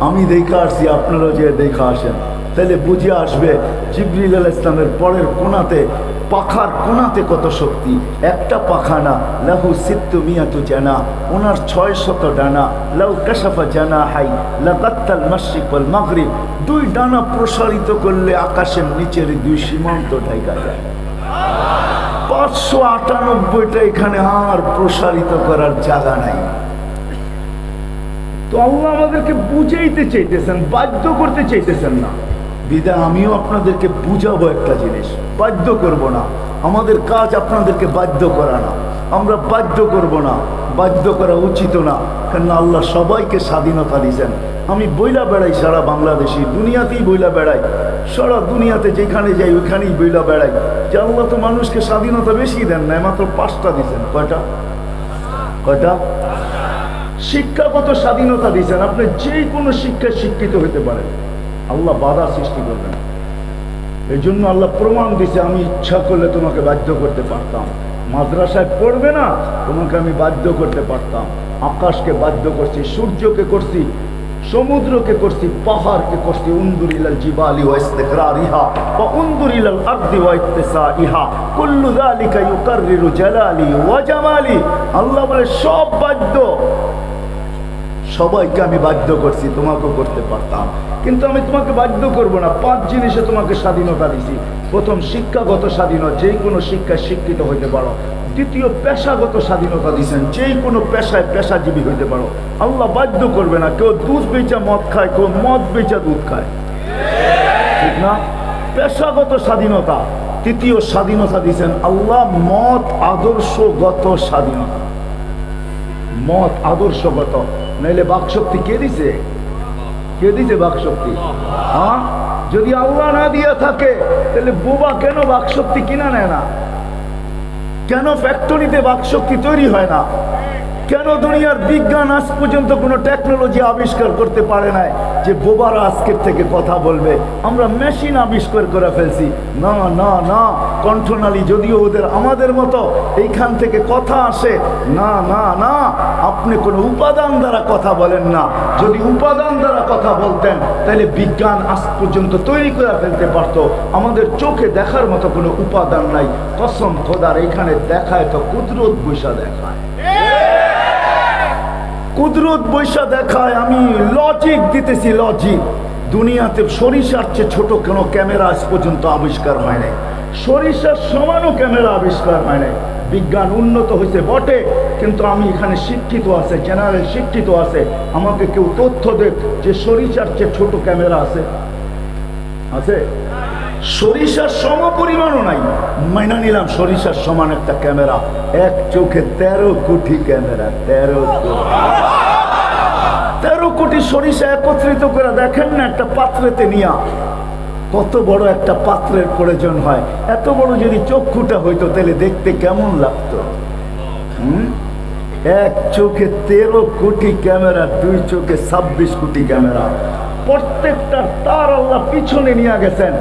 আমি দেখা আসছি, আপনারাও যে দেখা আসেন, তাহলে বুঝে আসবে জিবরিল আলাইহিস সালামের পরের কোনাতে, পাখার কোনাতে কত শক্তি। একটা পাখা না, লাহু সিত্তু মিয়াতু জানা, ওনার 600 ডানা। লাউ কাশাফা জানাহাই লাগাত্তাল মাশরিক ওয়াল মাগরিব, 2 ডানা প্রসারিত করলে আকাশের নিচের 2 সীমান্ত ঢাকা যায়। 598টা এখানে আর প্রসারিত করার জায়গা নাই। তো আল্লাহ আমাদেরকে বুঝাইতে চাইতেছেন, বাধ্য করতে চাইতেছেন না। বিদায় আমিও আপনাদেরকে বুঝাবো একটা জিনিস, বাধ্য করব না। আমাদের কাজ আপনাদেরকে বাধ্য করা না, আমরা বাধ্য করব না, বাধ্য করা উচিত না। কেন আল্লাহ সবাইকে স্বাধীনতা দিয়েছেন। আমি বইলা বেড়াই সারা বাংলাদেশি, দুনিয়াতেই বইলা বেড়াই, সারা দুনিয়াতে যেখানে যাই ওইখানেই বইলা বেড়াই যে আল্লাহ তো মানুষকে স্বাধীনতা বেশি দেন না, মাত্র 5টা দিয়েছেন। কয়টা? শিক্ষাগত স্বাধীনতা দিয়েছেন, আপনি যে কোনো শিক্ষায় শিক্ষিত হতে পারেন, আল্লাহ বাধা সৃষ্টি করবেন। এই জন্য আল্লাহ প্রমাণ দিছে, আমি ইচ্ছা করলে তোমাকে বাধ্য করতে পারতাম। মাদ্রাসায় পড়বে না, তোমাকে আমি বাধ্য করতে পারতাম। আকাশকে বাধ্য করছি, সূর্যকে করছি, সমুদ্রকে করছি, পাহাড়কে করছি। উনদুর ইলাল জিবালি ওয়া ইস্তিকরারিহা ওয়া উনদুর ইলাল আরদি ওয়া ইত্তিসাইহা কুল্লু যালিকা ইউকাররিরু জালালি ওয়া জামালি। আল্লাহ বলে সব বাধ্য, সবাইকে আমি বাধ্য করছি, তোমাকেও করতে পারতাম, কিন্তু আমি তোমাকে বাধ্য করব না। 5 জিনিসে তোমাকে স্বাধীনতা দিছি। প্রথম, শিক্ষাগত স্বাধীনতা, যে কোনো শিক্ষায় শিক্ষিত হইতে পারো। দ্বিতীয়, পেশাগত স্বাধীনতা দিয়েছেন, যে কোনো পেশায় পেশাজীবী হইতে পারো। আল্লাহ বাধ্য করবে না। কেউ দুধ বেচা মদ খায়, কেউ মদ বেচা দুধ খায়, ঠিক না? পেশাগত স্বাধীনতা। তৃতীয় স্বাধীনতা দিয়েছেন আল্লাহ মত আদর্শগত স্বাধীনতা। মত আদর্শগত, নাইলে বাকশক্তি কে দিছে? কে দিছে বাকশক্তি? হ্যাঁ, যদি আল্লাহ না দিয়ে থাকে তাহলে বোবা কেন বাকশক্তি কিনা নেয় না? কেন ফ্যাক্টরিতে বাকশক্তি তৈরি হয় না? কেন দুনিয়ার বিজ্ঞান আজ পর্যন্ত কোনো টেকনোলজি আবিষ্কার করতে পারে নাই যে বোবারা আজকের থেকে কথা বলবে? আমরা মেশিন আবিষ্কার করে ফেলছি। না না না, কণ্ঠনালী যদিও ওদের আমাদের মতো এইখান থেকে কথা আসে, না না না, আপনি কোনো উপাদান দ্বারা কথা বলেন না। যদি উপাদান দ্বারা কথা বলতেন তাহলে বিজ্ঞান আজ পর্যন্ত তৈরি করে ফেলতে পারতো। আমাদের চোখে দেখার মতো কোনো উপাদান নাই। কসম খোদার, এখানে দেখায় তো কুদরত বৈশা দেখায়, কুদরত বৈশা দেখায়। আমি লজিক দিতেছি, লজিক। দুনিয়াতে সরিষার চেয়ে ছোট কোনো ক্যামেরা আজ পর্যন্ত আবিষ্কার হয় নাই, সরিষার সমানও ক্যামেরা আবিষ্কার হয় নাই। বিজ্ঞান উন্নত হয়েছে বটে, কিন্তু আমি এখানে শিক্ষিত আছে, জেনারেল শিক্ষিত আছে। আমাকে কেউ তথ্য দেখ যে সরিষার চেয়ে ছোট ক্যামেরা আছে? আছে? সরিষার সম পরিমাণও নাই। মাইনা নিলাম সরিষার সমান একটা ক্যামেরা, এক চোখে 13 কোটি ক্যামেরা। 13 কোটি সরিষা একত্রিত করে দেখেন না একটা পাত্রেতে নিয়া, কত বড় একটা পাত্রের প্রয়োজন হয়। এত বড় যদি চক্ষুটা হইতো তাহলে দেখতে কেমন লাগতো? এক চোখে 13 কোটি ক্যামেরা, 2 চোখে 26 কোটি ক্যামেরা। প্রত্যেকটা তার আল্লাহ পিছনে নিয়ে গেছেন।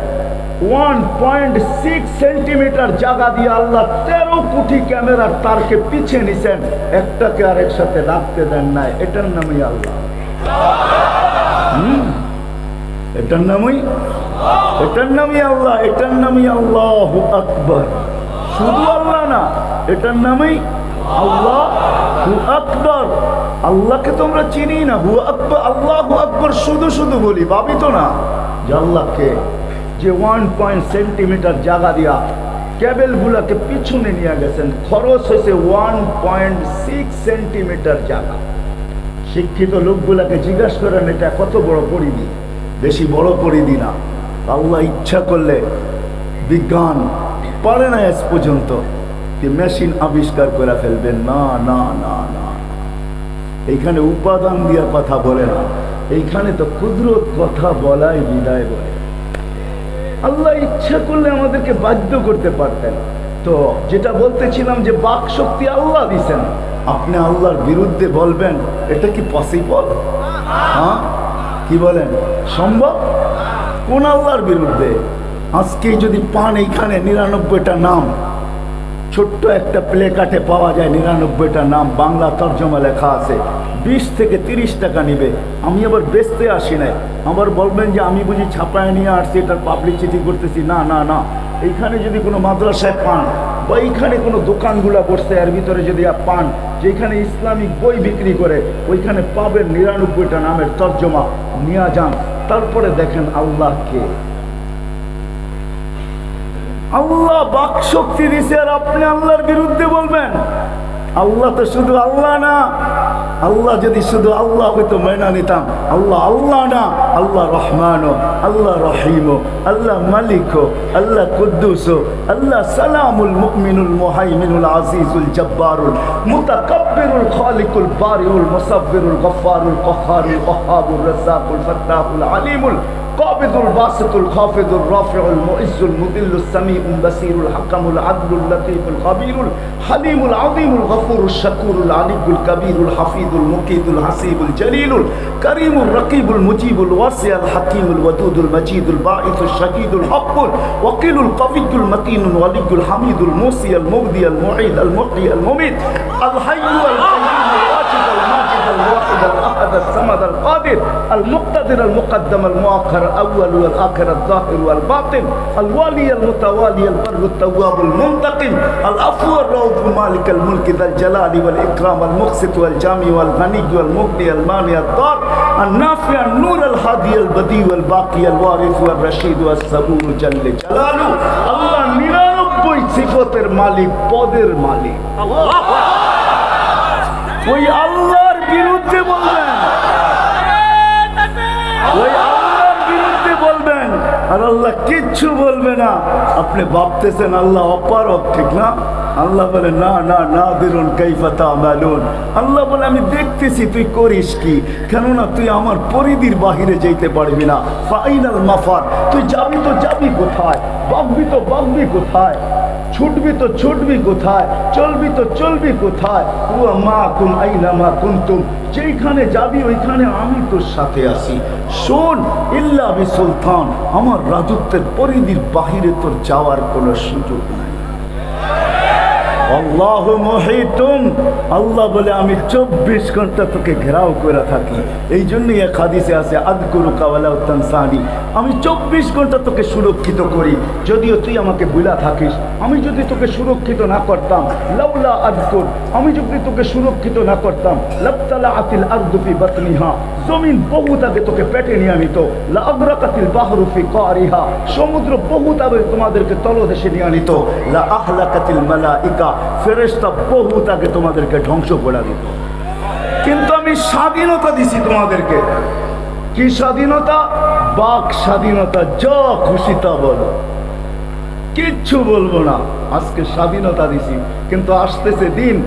1.6 সেন্টিমিটার জায়গা দিয়ে আল্লাহ 13 কোটি ক্যামেরার তারকে পিছিয়ে নিছেন, একটাকে আরেক সাথে রাখতে দেন নাই। এটার নামই আল্লাহ। এটার নামই আল্লাহ, এটার নামই আল্লাহু আকবার। শুধু আল্লাহ না, এটার নামই আল্লাহু আকবার। আল্লাহকে তোমরা চিনি না, হু আকবার, আল্লাহু আকবার শুধু শুধু বলি, ভাবি তো না যে আল্লাহকে, যে 1 সেন্টিমিটার জায়গা দিয়া কেবল গুলাকে পিছনে নিয়ে গেছেন। খরচ হয়েছে 1.6 সেন্টিমিটার জায়গা। শিক্ষিত লোকগুলাকে জিজ্ঞাসা করেন এটা কত বড় পরিধি? বেশি বড় পরিধি না। আল্লাহ ইচ্ছা করলে বিজ্ঞান পারে না আজ পর্যন্ত যে মেশিন আবিষ্কার করে ফেলবেন। না না না না, এইখানে উপাদান দিয়া কথা বলে না, এইখানে তো কুদরত কথা বলাই বিদায় বলে। আল্লাহ ইচ্ছা করলে আমাদেরকে বাধ্য করতে পারতেন। তো যেটা বলতেছিলাম যে বাক শক্তি আল্লাহ দিছেন, আপনি আল্লাহর বিরুদ্ধে বলবেন, এটা কি পসিবল? হ্যাঁ, কি বলেন, সম্ভব? কোন আল্লাহর বিরুদ্ধে? আজকে যদি পান এইখানে 99টা নাম, ছোট্ট একটা প্লে কার্ডে পাওয়া যায় 99টা নাম, বাংলা তর্জমা লেখা আছে, 20 থেকে 30 টাকা নিবে। আমি আবার বেচতে আসি নাই, আবার বলবেন যে আমি বুঝি ছাপায় নিয়ে আসছি, এটার পাবলিসিটি করতেছি। না না না, এইখানে যদি কোনো মাদ্রাসায় পান বা এইখানে কোনো দোকানগুলা বসছে এর ভিতরে যদি পান যেখানে ইসলামিক বই বিক্রি করে, ওইখানে পাবেন 99টা নামের তর্জমা, নিয়ে যান। তারপরে দেখেন আল্লাহকে, আল্লাহ বাক শক্তি দিছে আর আপনি আল্লাহর বিরুদ্ধে বলবেন? আল্লাহ তো শুধু আল্লাহ না, আল্লাহ যদি শুধু আল্লাহ হইতো মেনে নিতাম। আল্লাহ আল্লাহ না, আল্লাহ রহমান, আল্লাহ রহিম, আল্লাহ মালিক, আল্লাহ কুদ্দুস, আল্লাহ সালামুল মুমিনুল মুহাইমিনুল আজিজুল জব্বারুল মুতাকাব্বিরুল খালিকুল বারিউল মুসাব্বিরুল গফফারুল কহ্হারুল ওয়াহ্হাবুর রাজ্জাকুল ফাত্তাহুল আলিমুল قابض الباسط الخافض الرافع المعز المذل السميع البصير الحكم العدل اللطيف الخبير الحليم العظيم الغفور الشكور العلي الكبير الحفيظ المقيت الحسيب الجليل الكريم الرقيب المجيب الواسع الحكيم الودود المجيد الباعث الشهيد الحق الوكيل القوي المتين الولي الحميد الموصي المبدي المعيد المحيي المميت الحي القيوم الواجد الماجد الواحد الاحد الصمد القادر المقتدر المقدم المؤخر الأول والآخر الظاهر والباطن الوالي المتوالي البر التواب المنتقم العفو الرؤوف مالك الملك ذا الجلال والإكرام المقسط والجامع والغني والمغني المانع الضار النافع النور الهادي البديع والباقي الوارث والرشيد والصبور جل جلاله الله 99 সিফাতের মালিক, পদের মালিক। ওই আল্লাহর বিরুদ্ধে বলবেন, ওই বলবেন আর আল্লাহ কিচ্ছু বলবে না। আপনি ভাবতেছেন আল্লাহ অপারক, ঠিক না? আল্লাহ বলে না না নাদিরুন কাইফা তা'মালুন। আল্লাহ বলে আমি দেখতেছি তুই করিস কি, কেননা তুই আমার পরিধির বাহিরে যেতে পারবি না। ফাইনাল মাফার, তুই যাবি তো যাবি কোথায়, ভাববি তো ভাববি কোথায়, ছুটবি তো ছুটবি কোথায়, চলবি তো চলবি কোথায়। হুয়া মাকুম আইনামা কুনতুম, যেখানে যাবি ওইখানে আমি তোর সাথে আছি। শোন, ইল্লা বিসুলতান, আমার রাজত্বের পরিধির বাহিরে তোর যাওয়ার কোনো সুযোগ নাই। আল্লাহু মুহিতুম, আল্লাহ বলে আমি 24 ঘন্টা তোকে ঘেরাও করে থাকি। এই জন্যই এক হাদিসে আছে আযকুরুকা ওয়ালা তানসানি, আমি 24 ঘন্টা তোকে সুরক্ষিত করি, যদিও তুই আমাকে ভুলা থাকিস। আমি যদি তোকে সুরক্ষিত না করতাম, লাউলা আযকুর, আমি যদি তোকে সুরক্ষিত না করতাম, লাবতালাআতিল আরদু ফি বাতনিহা, জমিন বহুত আগে তোকে পেটে নিয়ে নিত। লা আগরাকাতিল বাহরু ফি কারিহা, সমুদ্র বহুত আগে তোমাদেরকে তলদেশে নিয়ে নিত। লা আহলাকাতিল মালাইকা, ফেরেশতা বহুত আগে তোমাদেরকে ধ্বংস করে দিত। কিন্তু আমি স্বাধীনতা দিছি তোমাদেরকে। কি স্বাধীনতা? বাক স্বাধীনতা, যা খুশি তা বলো, কিচ্ছু বলবো না। আজকে স্বাধীনতা দিছি, কিন্তু আসতেছে দিন,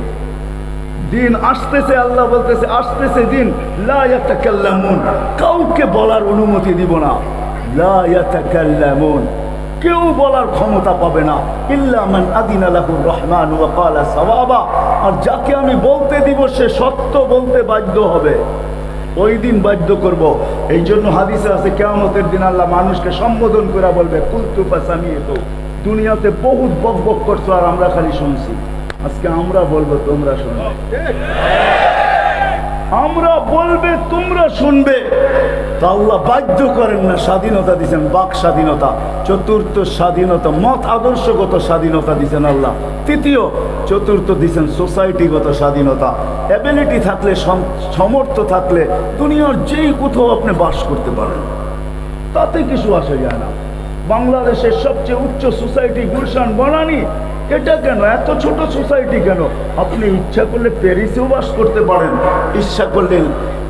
দিন আসতেছে, আল্লাহ বলতেছে আসতেছে দিন, লা ইয়াতাকাল্লামুন, কাউকে বলার অনুমতি দিব না। লা ইয়াতাকাল্লামুন, কেউ বলার ক্ষমতা পাবে না। ইল্লা মান আদিনা লাহুর রহমান ওয়া ক্বালা সাওয়াবা, আর যাকে আমি বলতে দিব সে সত্য বলতে বাধ্য হবে। ওই দিন বাধ্য করব। এই জন্য হাদিসে আছে কিয়ামতের দিন আল্লাহ মানুষকে সম্বোধন করে বলবে কুনতু ফাসামিতু, দুনিয়াতে বহুত বক বক করছো আর আমরা খালি শুনছি। আজকে আমরা বলবো তোমরা শুনবে, আমরা বলবে তোমরা শুনবে। তা আল্লাহ বাধ্য করেন না, স্বাধীনতা দিচ্ছেন, বাক স্বাধীনতা। চতুর্থ স্বাধীনতা, মত আদর্শগত স্বাধীনতা দিচ্ছেন আল্লাহ। তৃতীয়, চতুর্থ দিচ্ছেন সোসাইটিগত স্বাধীনতা। অ্যাবিলিটি থাকলে, সামর্থ্য থাকলে দুনিয়ার যেই কোথাও আপনি বাস করতে পারেন, তাতে কিছু আসে যায় না। বাংলাদেশের সবচেয়ে উচ্চ সোসাইটি গুলশান বনানী, এটা কেন এত ছোট সোসাইটি কেন? আপনি ইচ্ছা করলে প্যারিসেও বাস করতে পারেন, ইচ্ছা করলে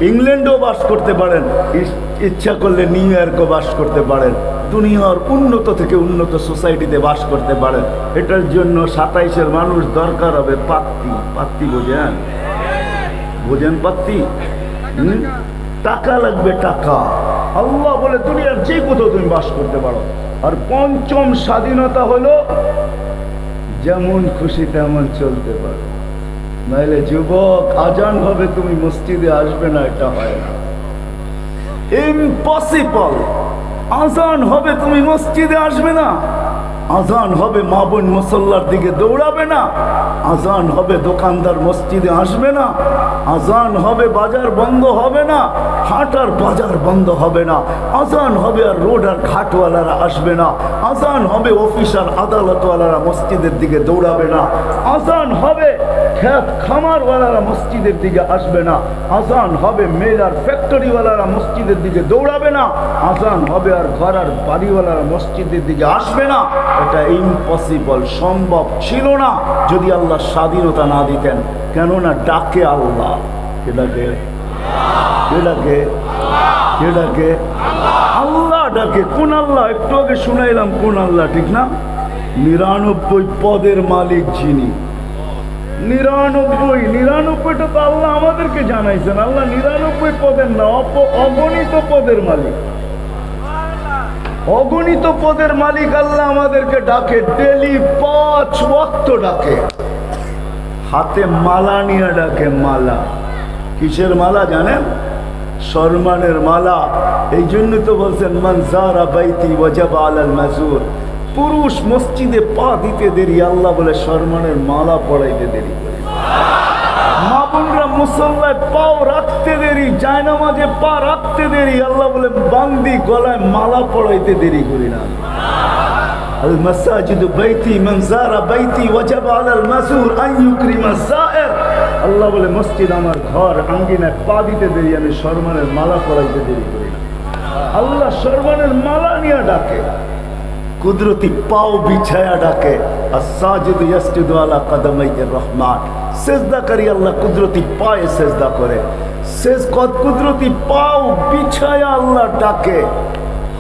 ইংল্যান্ডেও বাস করতে পারেন, ইচ্ছা করলে নিউ ইয়র্কও বাস করতে পারেন। দুনিয়ার উন্নত থেকে উন্নত সোসাইটিতে বাস করতে পারেন। এটার জন্য 27-এর মানুষ দরকার হবে পাত্তি। পাত্তি বোঝেন? বোঝেন পাত্তি? টাকা লাগবে, টাকা। আল্লাহ বলে দুনিয়ার যে কোথাও তুমি বাস করতে পারো। আর পঞ্চম স্বাধীনতা হলো যেমন খুশি তেমন চলতে পারো। নাইলে যুবক, আজান হবে তুমি মসজিদে আসবে না, এটা হয় না, ইম্পসিবল। আজান হবে তুমি মসজিদে আসবে না, আজান হবে মা বোন মুসল্লার দিকে দৌড়াবে না, আজান হবে দোকানদার মসজিদে আসবে না, আজান হবে বাজার বন্ধ হবে না, হাট আর বাজার বন্ধ হবে না, আজান হবে আর রোড আর ঘাটওয়ালারা আসবে না, আজান হবে অফিস আর আদালতওয়ালারা মসজিদের দিকে দৌড়াবে না, আজান হবে খেত খামারওয়ালারা মসজিদের দিকে আসবে না, আজান হবে মেল আর ফ্যাক্টরিওয়ালারা মসজিদের দিকে দৌড়াবে না, আজান হবে আর ঘর আর বাড়িওয়ালারা মসজিদের দিকে আসবে না। এটা ইম্পসিবল, সম্ভব ছিল না যদি আল্লাহ স্বাধীনতা না দিতেন। কেননা ডাকে আল্লাহ। কে ডাকে? কে ডাকে? কে ডাকে? আল্লাহ ডাকে। কোন আল্লাহ? একটু আগে শুনাইলাম কোন আল্লাহ, ঠিক না? 99 পদের মালিক যিনি। 99টা তো আল্লাহ আমাদেরকে জানাইছেন। আল্লাহ 99 পদের না, অগণিত পদের মালিক। অগণিত পদের মালিক আল্লাহ আমাদেরকে ডাকে, ডেলি 5 ওয়াক্ত ডাকে। হাতে মালা নিয়ে ডাকে। মালা কিসের মালা জানেন? সম্মানের মালা। এই জন্য তো বলছেন মান যারা বাইতি ওয়াজাবা আলাল মাজুর। পুরুষ মসজিদে পা দিতে দেরি, আল্লাহ বলে সম্মানের মালা পড়াইতে দেরি করে। মা বোনরা মুসল্লায় পাও রাখতে দেরি, জায়নামাজে পা রাখতে দেরি, আল্লাহ বলে বান্দি গলায় মালা পড়াইতে দেরি করি না। আল মাসাজিদু বাইতি মান যারা বাইতি ওয়াজাবা আলাল মাজুর আন ইউকরিমা যায়ের। আল্লাহ বলে মসজিদ আমার ঘর, আঙ্গিনায় পা দিতে দেরি, আমি সম্মানের মালা পড়াইতে দেরি করি না। আল্লাহ সম্মানের মালা নিয়ে ডাকে, কুদরতি পাও বিছায়া ডাকে। আস-সাজিদু ইয়াসজুদু আলা কদমাইর রহমান। সেজদাকারী আল্লাহ কুদরতি পায়ে সেজদা করে। কুদরতি পাও বিছায়া আল্লাহ ডাকে।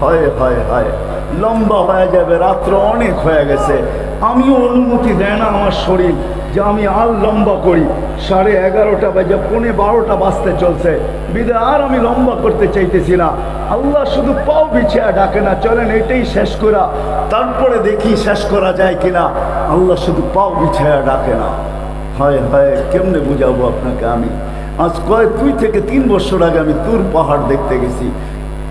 হয় হয় হয়, লম্বা হয়ে যাবে, রাত্র অনেক হয়ে গেছে, আমিও অনুমতি দেয় না আমার শরীর যে আমি আর লম্বা করি। 11:30 বাজে, 11:45 বাজতে চলছে, বিদায় আর আমি লম্বা করতে চাইতেছি না। আল্লাহ শুধু পাও বিছায়া ডাকে না, চলেন এটাই শেষ করা, তারপরে দেখি শেষ করা যায় কিনা। আল্লাহ শুধু পাও বিছায়া ডাকে না। হয় হয়, কেমনে বুঝাবো আপনাকে আমি? আজ 2 থেকে 3 বছর আগে আমি তুর পাহাড় দেখতে গেছি।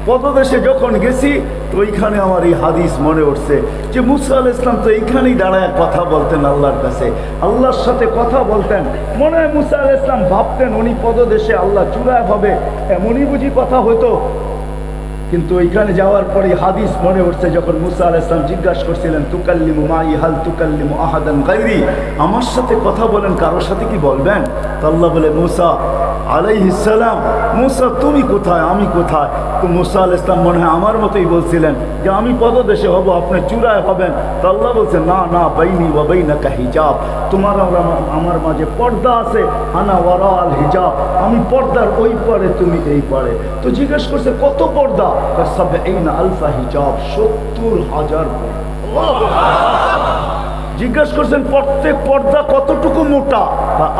পদদেশে যখন গেছি তো ওইখানে আমার এই হাদিস মনে উঠছে যে মুসা আলাইহিস সালাম তো এইখানেই দাঁড়ায় কথা বলতেন আল্লাহর কাছে, আল্লাহর সাথে কথা বলতেন। মনে হয় মুসা আলাইহিস সালাম ভাবতেন উনি পদদেশে, আল্লাহ চূড়ায় হবে, এমনই বুঝি কথা হতো। কিন্তু ওইখানে যাওয়ার পরে হাদিস মনে উঠছে, যখন মুসা আলাইহিস সালাম জিজ্ঞাসা করছিলেন তুকাল্লিমু মাই হাল তুকাল্লিমু আহাদান গায়রি, আমার সাথে কথা বলেন, কারোর সাথে কি বলবেন? তো আল্লাহ বলে মুসা আলাইহিস সালাম, মুসা তুমি কোথায়, আমি কোথায়? তো মুসা আলাইহিস সালাম মনে হয় আমার মতোই বলছিলেন যে আমি পদদেশে হব, আপনি চূড়ায় হবেন। তো আল্লাহ বলছে না না, বাইনি ওয়া বাইনাকা হিজাব, তোমার আমার মাঝে পর্দা আছে। আনা ওয়ারা আল হিজাব, আমি পর্দার ওই পারে, তুমি এই পারে। তো জিজ্ঞেস করছে কত পর্দা? 70 আলফা হিজাব, 70,000 পর্দা। জিজ্ঞাসা করছেন প্রত্যেক পর্দা কতটুকু মোটা?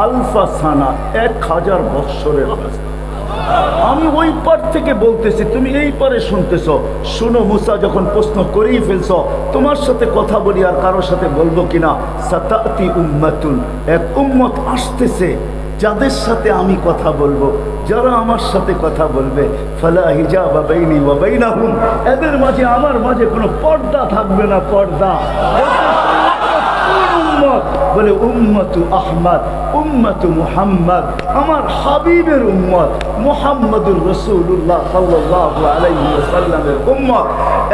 আলফা সানা, 1000 বৎসরের রাস্তা। আমি ওই পার থেকে বলতেছি, তুমি এই পারে শুনতেছ। শুনো মুসা, যখন প্রশ্ন করেই ফেলছ, তোমার সাথে কথা বলি আর কারোর সাথে বলবো কিনা? সাতাতি উম্মাতুন, এক উম্মত আসতেছে যাদের সাথে আমি কথা বলবো, যারা আমার সাথে কথা বলবে, ফালা হিজাবা বাইনি ওয়া বাইনাহুম, এদের মাঝে আমার মাঝে কোনো পর্দা থাকবে না। পর্দা বলে উম্মতু আহমদ, উম্মতু মুহাম্মদ, আমার হাবিবের উম্মত মুহাম্মদুর রাসূলুল্লাহ সাল্লাল্লাহু আলাইহি ওয়াসাল্লামের উম্মত।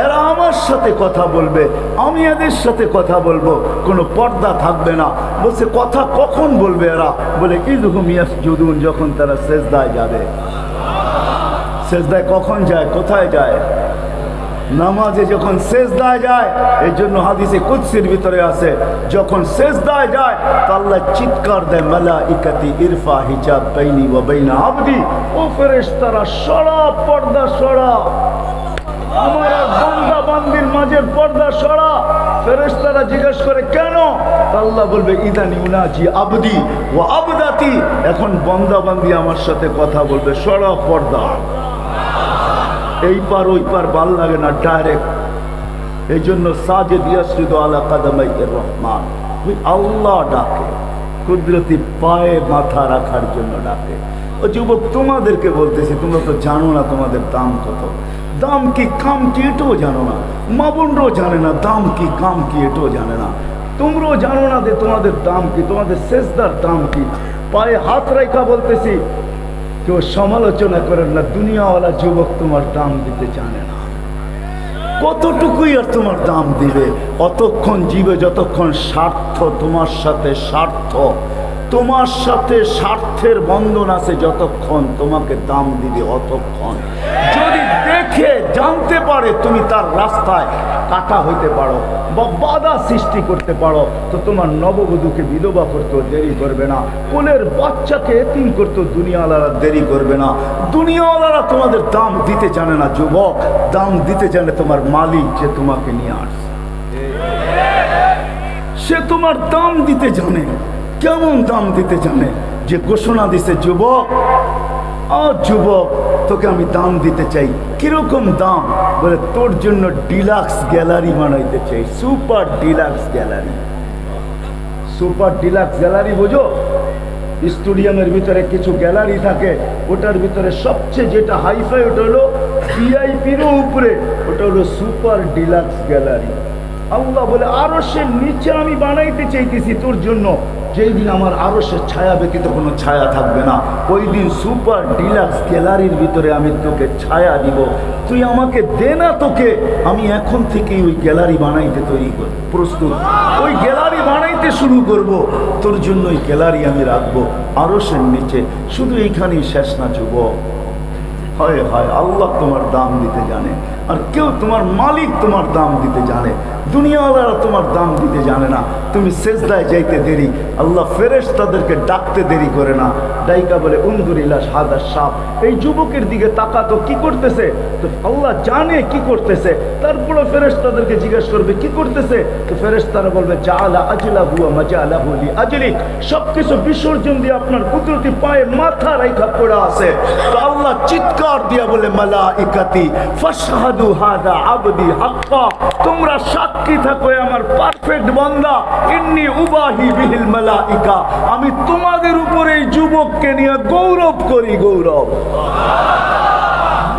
এরা আমার সাথে কথা বলবে, আমি এদের সাথে কথা বলবো, কোনো পর্দা থাকবে না। বলছে কথা কখন বলবে এরা? বলে ইযহুম ইয়াসজুদুন, যখন তারা সেজদায় যাবে। সেজদায় কখন যায়? কোথায় যায়? নামাজে যখন সেজদায় যায়। এই জন্য হাদিসে কুদসির ভিতরে আছে, যখন সেজদায় যায় তো আল্লাহ চিৎকার দেয়, মালাইকাতি ইরফা হিজাব বাইনি ওয়া বাইনা আবদি, ও ফেরেশতারা সরা পর্দা সরা, আমার বান্দা বান্দির মাঝের পর্দা সরা। ফেরেশতারা জিজ্ঞেস করে কেন? আল্লাহ বলবে ইদানি উনাজি আবদি ও আবদাতি, এখন বান্দা বান্দি আমার সাথে কথা বলবে, সরা পর্দা, এই পার ওই পার ভাল লাগে না, ডাইরেক্ট। এই জন্য সাজিদ ইয়াসজুদু আলা কাদামাইর রহমান, ওই আল্লাহ ডাকে, কুদরতি পায়ে মাথা রাখার জন্য ডাকে। ও যুবক, তোমাদেরকে বলতেছি, তোমরা তো জানো না তোমাদের দাম কত, দাম কি কাম কি এটাও জানো না, মা বোনরাও জানে না দাম কি কাম কি এটাও জানে না, তোমরাও জানো না যে তোমাদের দাম কি, তোমাদের সেজদার দাম কি। পায়ে হাত রেখা বলতেছি, কেউ সমালোচনা করেন না, দুনিয়াওয়ালা যুবক তোমার দাম দিতে জানে না। কতটুকুই আর তোমার দাম দিবে? অতক্ষণ জীবে যতক্ষণ স্বার্থ তোমার সাথে, স্বার্থ তোমার সাথে স্বার্থের বন্ধন আছে, যতক্ষণ তোমাকে দাম দিবে অতক্ষণ। যদি দেখে জানতে পারে তুমি তার রাস্তায় কাটা হইতে পারো বা বাধা সৃষ্টি করতে পারো, তো তোমার নববধূকে বিধবা করতেও দেরি করবে না, কোলের বাচ্চাকে এতিম করতেও দুনিয়াওয়ালারা দেরি করবে না। দুনিয়াওয়ালারা তোমাদের দাম দিতে জানে না যুবক, দাম দিতে জানে তোমার মালিক, যে তোমাকে নিয়ে আসছে, সে তোমার দাম দিতে জানে। কেমন দাম দিতে জানে? যে ঘোষণা দিছে, যুবক যুবক তোকে আমি দাম দিতে চাই। কিরকম দাম? বলে তোর জন্য ডিলাক্স গ্যালারি বানাইতে চাই, super deluxe gallery. Super deluxe gallery বোঝো? স্টেডিয়ামের ভিতরে কিছু গ্যালারি থাকে, ওটার ভিতরে সবচেয়ে যেটা হাইফাই ওটা হলো ভিআইপিরও উপরে, ওটা হলো সুপার ডিলাক্স গ্যালারি। আল্লাহ বলে আরশের নিচে আমি বানাইতে চাইতেছি তোর জন্য, যেই দিন আমার আরশের ছায়া ব্যতীত কোনো ছায়া থাকবে না, ওই দিন সুপার ডিলাক্স গ্যালারির ভিতরে আমি তোকে ছায়া দিব। তুই আমাকে দে না, তোকে আমি এখন থেকেই ওই গ্যালারি বানাইতে তৈরি করি, প্রস্তুত। ওই গ্যালারি বানাইতে শুরু করব, তোর জন্য ওই গ্যালারি আমি রাখবো আরশের নিচে। শুধু এইখানেই শেষ না যুবক, হয় হয় আল্লাহ তোমার দাম দিতে জানে, আর কেউ তোমার মালিক তোমার দাম দিতে জানে। দুনিয়াওয়ালারা তোমার দাম দিতে জানে না। তুমি সেজদায় যাইতে দেরি, আল্লাহ ফেরেশতাদেরকে ডাকতে দেরি করে না। ডাইকা বলে উনদুরিল্লাহ সাদা সাপ, এই যুবকের দিকে তাকাতো কি করতেছে, তো আল্লাহ জানে কি করতেছে, তারপরে ফেরেশতাদেরকে জিজ্ঞেস করবে কি করতেছে, তো ফেরেশতারা বলবে জাআলা আজলাহু ওয়া মাজালাহু লি আজলিক, সবকিছু বিসর্জন দিয়ে আপনার কুদরতি পায়ে মাথা রাখা পড়া আছে। তো আল্লাহ চিৎকার দিয়া বলে মালাইকাতি ফাশহাদু হাদা আবদি হাক্কা, তোমরা সাক্ষী থাকো আমার পারফেক্ট বান্দা, ইন্নী উবাহি বিহিল মালাইকা, আমি তোমাদের উপরে এই যুবককে নিয়ে গৌরব করি। গৌরব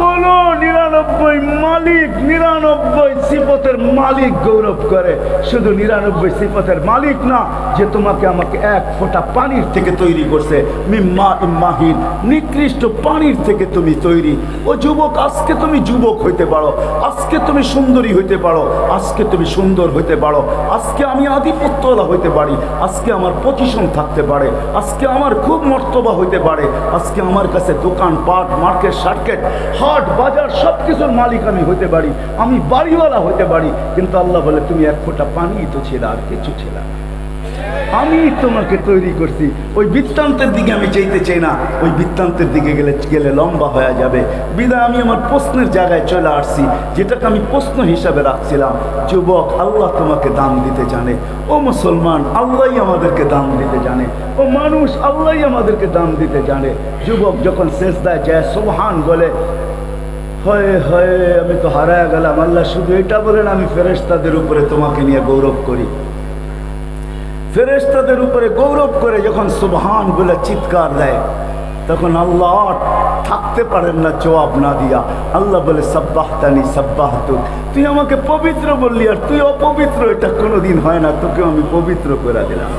বলো 99 মালিক, 99 সিফতের মালিক গৌরব করে। শুধু 99 সিফতের মালিক না, যে তোমাকে আমাকে এক ফোঁটা পানির থেকে তৈরি করছে, মিম্মা ইম্মাহিন, নিকৃষ্ট পানির থেকে তুমি তৈরি। ও যুবক, আজকে তুমি যুবক হইতে পারো, আজকে তুমি সুন্দরী হইতে পারো, আজকে তুমি সুন্দর হইতে পারো, আজকে আমি আধিপত্যওয়ালা হইতে পারি, আজকে আমার পজিশন থাকতে পারে, আজকে আমার খুব মর্তবা হইতে পারে, আজকে আমার কাছে দোকান পাট মার্কেট সার্কেট হাট বাজার সব কিছুর মালিক আমি হইতে পারি, আমি বাড়িওয়ালা হইতে পারি। কিন্তু আল্লাহ বলে তুমি এক ফোঁটা পানি তো ছিল, আর কিছু ছিল, আমি তোমাকে তৈরি করছি। ওই বৃত্তান্তের দিকে আমি যেতে চাই না, ওই বৃত্তান্তের দিকে গেলে লম্বা হয়ে যাবে। বিদায় আমি আমার প্রশ্নের জায়গায় চলে আসছি, যেটাকে আমি প্রশ্ন হিসাবে রাখছিলাম। যুবক, আল্লাহ তোমাকে দাম দিতে জানে। ও মুসলমান, আল্লাহই আমাদেরকে দাম দিতে জানে। ও মানুষ, আল্লাহই আমাদেরকে দাম দিতে জানে। যুবক যখন সেজদায় যায় সুবহান বলে, হয় হয় আমি তো হারায় গেলাম, আল্লাহ শুধু এটা বলেন আমি ফেরেশতাদের উপরে তোমাকে নিয়ে গৌরব করি। ফেরেশতাদের উপরে গৌরব করে যখন সুবহান বলে চিৎকার দেয়, তখন আল্লাহ থাকতে পারেন না জবাব না দিয়া। আল্লাহ বলে সাব্বাহতানি সাব্বাহতুক, তুই আমাকে পবিত্র বললি, আর তুই অপবিত্র, এটা কোনোদিন হয় না, তোকে আমি পবিত্র করে দিলাম।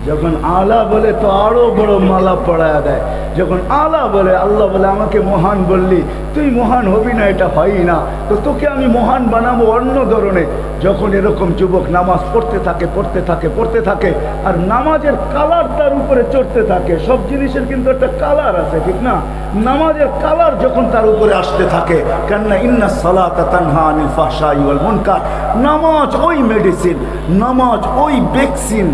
যখন আলা বলে তো আরো বড় মালা পড়ায় দেয়। যখন আলা বলে, আল্লাহ বলে আমাকে মহান বললি, তুই মহান হবি না, এটা হয়ই না, তো তোকে আমি মহান বানাবো অন্য ধরনের। যখন এরকম যুবক নামাজ পড়তে থাকে পড়তে থাকে পড়তে থাকে, আর নামাজের কালার তার উপরে চড়তে থাকে। সব জিনিসের কিন্তু একটা কালার আছে, ঠিক না? নামাজের কালার যখন তার উপরে আসতে থাকে, কেননা ইন্না সালাতা তানহা আনিল ফাহশাই ওয়াল মুনকার, নামাজ ওই মেডিসিন, নামাজ ওই ভ্যাকসিন,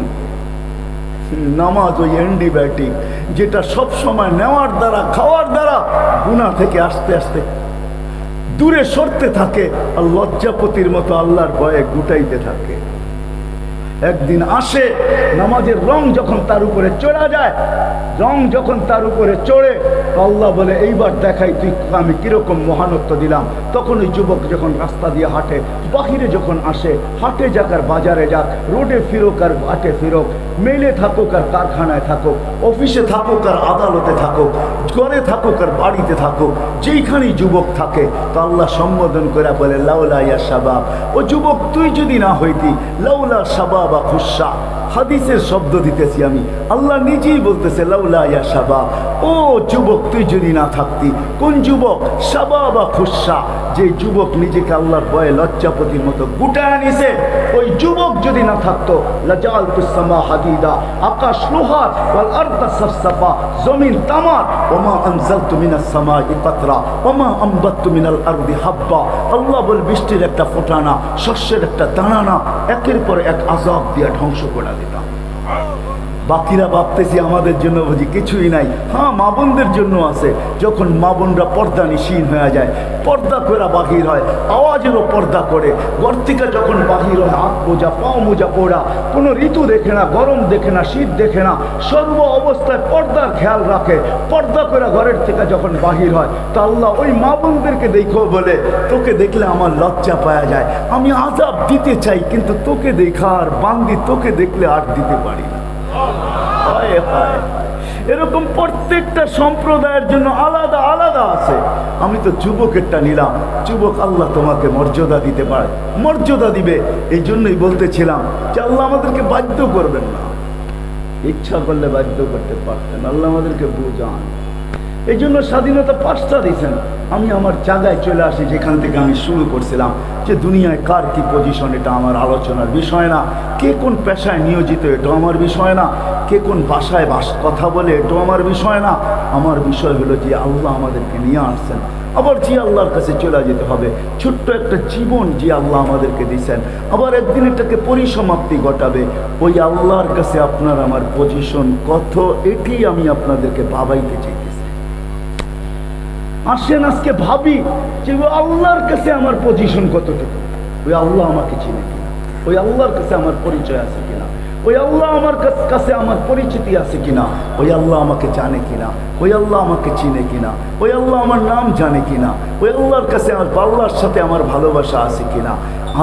নামাজ ওই অ্যান্টিবায়োটিক, যেটা সব সময় নেওয়ার দ্বারা খাওয়ার দ্বারা গুনাহ থেকে আস্তে আস্তে দূরে সরতে থাকে আর লজ্জাপতির মতো আল্লাহর ভয়ে গুটাইতে থাকে। একদিন আসে নামাজের রং যখন তার উপরে চড়া যায়, রং যখন তার উপরে চড়ে, আল্লাহ বলে এইবার দেখাই তুই আমি কিরকম মহানত্ব দিলাম। তখন ওই যুবক যখন রাস্তা দিয়ে হাঁটে, বাহিরে যখন আসে, হাটে যাক আর বাজারে যাক, রোডে ফিরোক আর হাটে ফিরোক, মেলে থাকুক আর কারখানায় থাকুক, অফিসে থাকুক আর আদালতে থাকুক, ঘরে থাকুক আর বাড়িতে থাকুক, যেইখানেই যুবক থাকে তো আল্লাহ সম্বোধন করে বলে লাউলা ইয়া শাবাব, ও যুবক তুই যদি না হইতি, লাউলা শাবাব বা খুশা, হাদিসের শব্দ দিতেছি আমি, আল্লাহ নিজেই বলতেছে লাউলা ইয়া শাবাব, ও যুবক তুই যদি না থাকতি। কোন যুবক? শাবাব বা খুশা, যে যুবক নিজেকে আল্লাহর ভয়ে লজ্জাপতির মতো গুটায় নিছে, ওই যুবক যদি না থাকতো লাজালতুস সামা হাদিদা, আকাশ লোহার, ওয়াল আরদা সাফসাফা, জমিন তামার, ওমা আনজালতু মিনাস সামাই কাতরা, ওমা আমবাততু মিনাল আরদি হাব্বা। আল্লাহ বল বৃষ্টির একটা ফোঁটা না, শস্যের একটা দানা না, একের পর এক আযাব দিয়ে ধ্বংস করে দিতাম। বাকিরা ভাবতেছি আমাদের জন্য বুঝি কিছুই নাই। হ্যাঁ, মা বোনদের জন্য আছে। যখন মা বোনরা পর্দা নিশীন হয়ে যায়, পর্দা করে বাহির হয়, আওয়াজেরও পর্দা করে, ঘর থেকে যখন বাহির হয় হাত মোজা পাও মোজা পড়া, কোনো ঋতু দেখে না, গরম দেখে না, শীত দেখে না, সর্ব অবস্থায় পর্দার খেয়াল রাখে। পর্দা করে ঘরের থেকে যখন বাহির হয় তা আল্লাহ ওই মা বোনদেরকে দেখো বলে তোকে দেখলে আমার লজ্জা পাওয়া যায়, আমি আযাব দিতে চাই কিন্তু তোকে দেখা আর বান্দি তোকে দেখলে আর দিতে পারি না। এরকম প্রত্যেকটা সম্প্রদায়ের জন্য আলাদা আলাদা আছে। আমি তো যুবকেরটা নিলাম। যুবক আল্লাহ তোমাকে মর্যাদা দিতে পারে, মর্যাদা দিবে। এই জন্যই বলতেছিলাম যে আল্লাহ আমাদেরকে বাধ্য করবেন না, ইচ্ছা করলে বাধ্য করতে পারতেন। আল্লাহ আমাদেরকে বুঝান। এই জন্য স্বাধীনতা 5টা দিয়েছেন। আমি আমার জায়গায় চলে আসি যেখান থেকে আমি শুরু করছিলাম, যে দুনিয়ায় কার কি পজিশন এটা আমার আলোচনার বিষয় না, কে কোন পেশায় নিয়োজিত এটাও আমার বিষয় না, কে কোন ভাষায় কথা বলে এটাও আমার বিষয় না। আমার বিষয় হলো যে আল্লাহ আমাদেরকে নিয়ে আসছেন, আবার যে আল্লাহর কাছে চলে যেতে হবে। ছোট্ট একটা জীবন যে আল্লাহ আমাদেরকে দিয়েছেন, আবার একদিন এটাকে পরিসমাপ্তি ঘটাবে। ওই আল্লাহর কাছে আপনার আমার পজিশন কত, এটি আমি আপনাদেরকে ভাবাইতে চাইতেছি। আসেন আজকে ভাবি যে ওই আল্লাহর কাছে আমার পজিশন কতটুকু, ওই আল্লাহ আমাকে চিনে কিনা, ওই আল্লাহর কাছে আমার পরিচয় আছে কিনা, ওই আল্লাহ আমার কাছে আমার পরিচিতি আছে কিনা, ওই আল্লাহ আমাকে জানে কিনা, ওই আল্লাহ আমাকে চিনে কিনা, ওই আল্লাহ আমার নাম জানে কিনা, ওই আল্লাহর কাছে আমার আল্লাহর সাথে আমার ভালোবাসা আছে কিনা,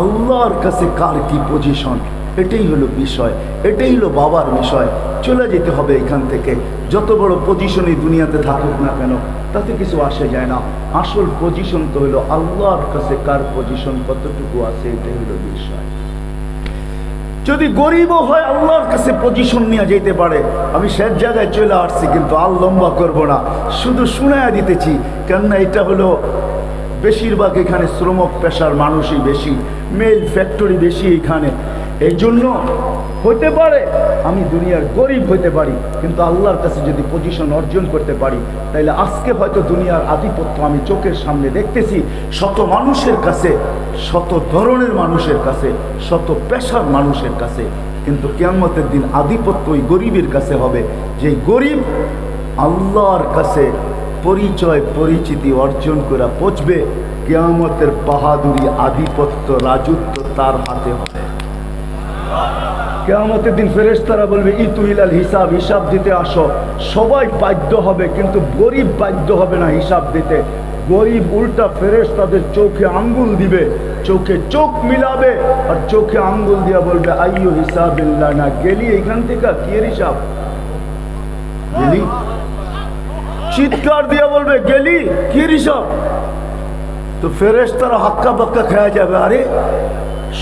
আল্লাহর কাছে কার কি পজিশন, এটাই হলো বিষয়, এটাই হলো বাবার বিষয়। চলে যেতে হবে এখান থেকে। যত বড় পজিশনই দুনিয়াতে থাকুক না কেন তাতে কিছু আসে যায় না। আসল পজিশন তো হলো আল্লাহর কাছে কার পজিশন কতটুকু আছে, এটাই হলো বিষয়। যদি গরিবও হয় আল্লাহর কাছে পজিশন নিয়ে যেতে পারে। আমি শেষ জায়গায় চলে আসছি কিন্তু আর লম্বা করবো না, শুধু শুনাইয়া দিতেছি। কেননা এটা হলো বেশিরভাগ এখানে শ্রমিক পেশার মানুষই বেশি, মেল ফ্যাক্টরি বেশি এখানে। এই জন্য হতে পারে আমি দুনিয়ার গরিব হইতে পারি, কিন্তু আল্লাহর কাছে যদি পজিশন অর্জন করতে পারি তাইলে আজকে হয়তো দুনিয়ার আধিপত্য আমি চোখের সামনে দেখতেছি শত মানুষের কাছে, শত ধরনের মানুষের কাছে, শত পেশার মানুষের কাছে, কিন্তু কিয়ামতের দিন আধিপত্য ওই গরিবের কাছে হবে, যে গরিব আল্লাহর কাছে পরিচয় পরিচিতি অর্জন করে পৌঁছবে। কিয়ামতের বাহাদুরি, আধিপত্য, রাজত্ব তার হাতে হবে। কিয়ামতের দিন ফেরেশতারা বলবে ইতুইলাল হিসাব, হিসাব দিতে আসো। সবাই বাধ্য হবে কিন্তু গরিব বাধ্য হবে না হিসাব দিতে। গরিব উল্টা ফেরেশতাদের চোখে আঙ্গুল দিবে, চোখে চোখ মিলাবে আর চোখে আঙ্গুল দিয়া বলবে আইয়ু হিসাবিল্লাহ, না গেলি এখান থেকে কি এর হিসাব গেলি, চিৎকার দিয়া বলবে গেলি কি এর হিসাব। তো ফেরেশতারা হাক্কা বাক্কা খেয়ে যাবে, আরে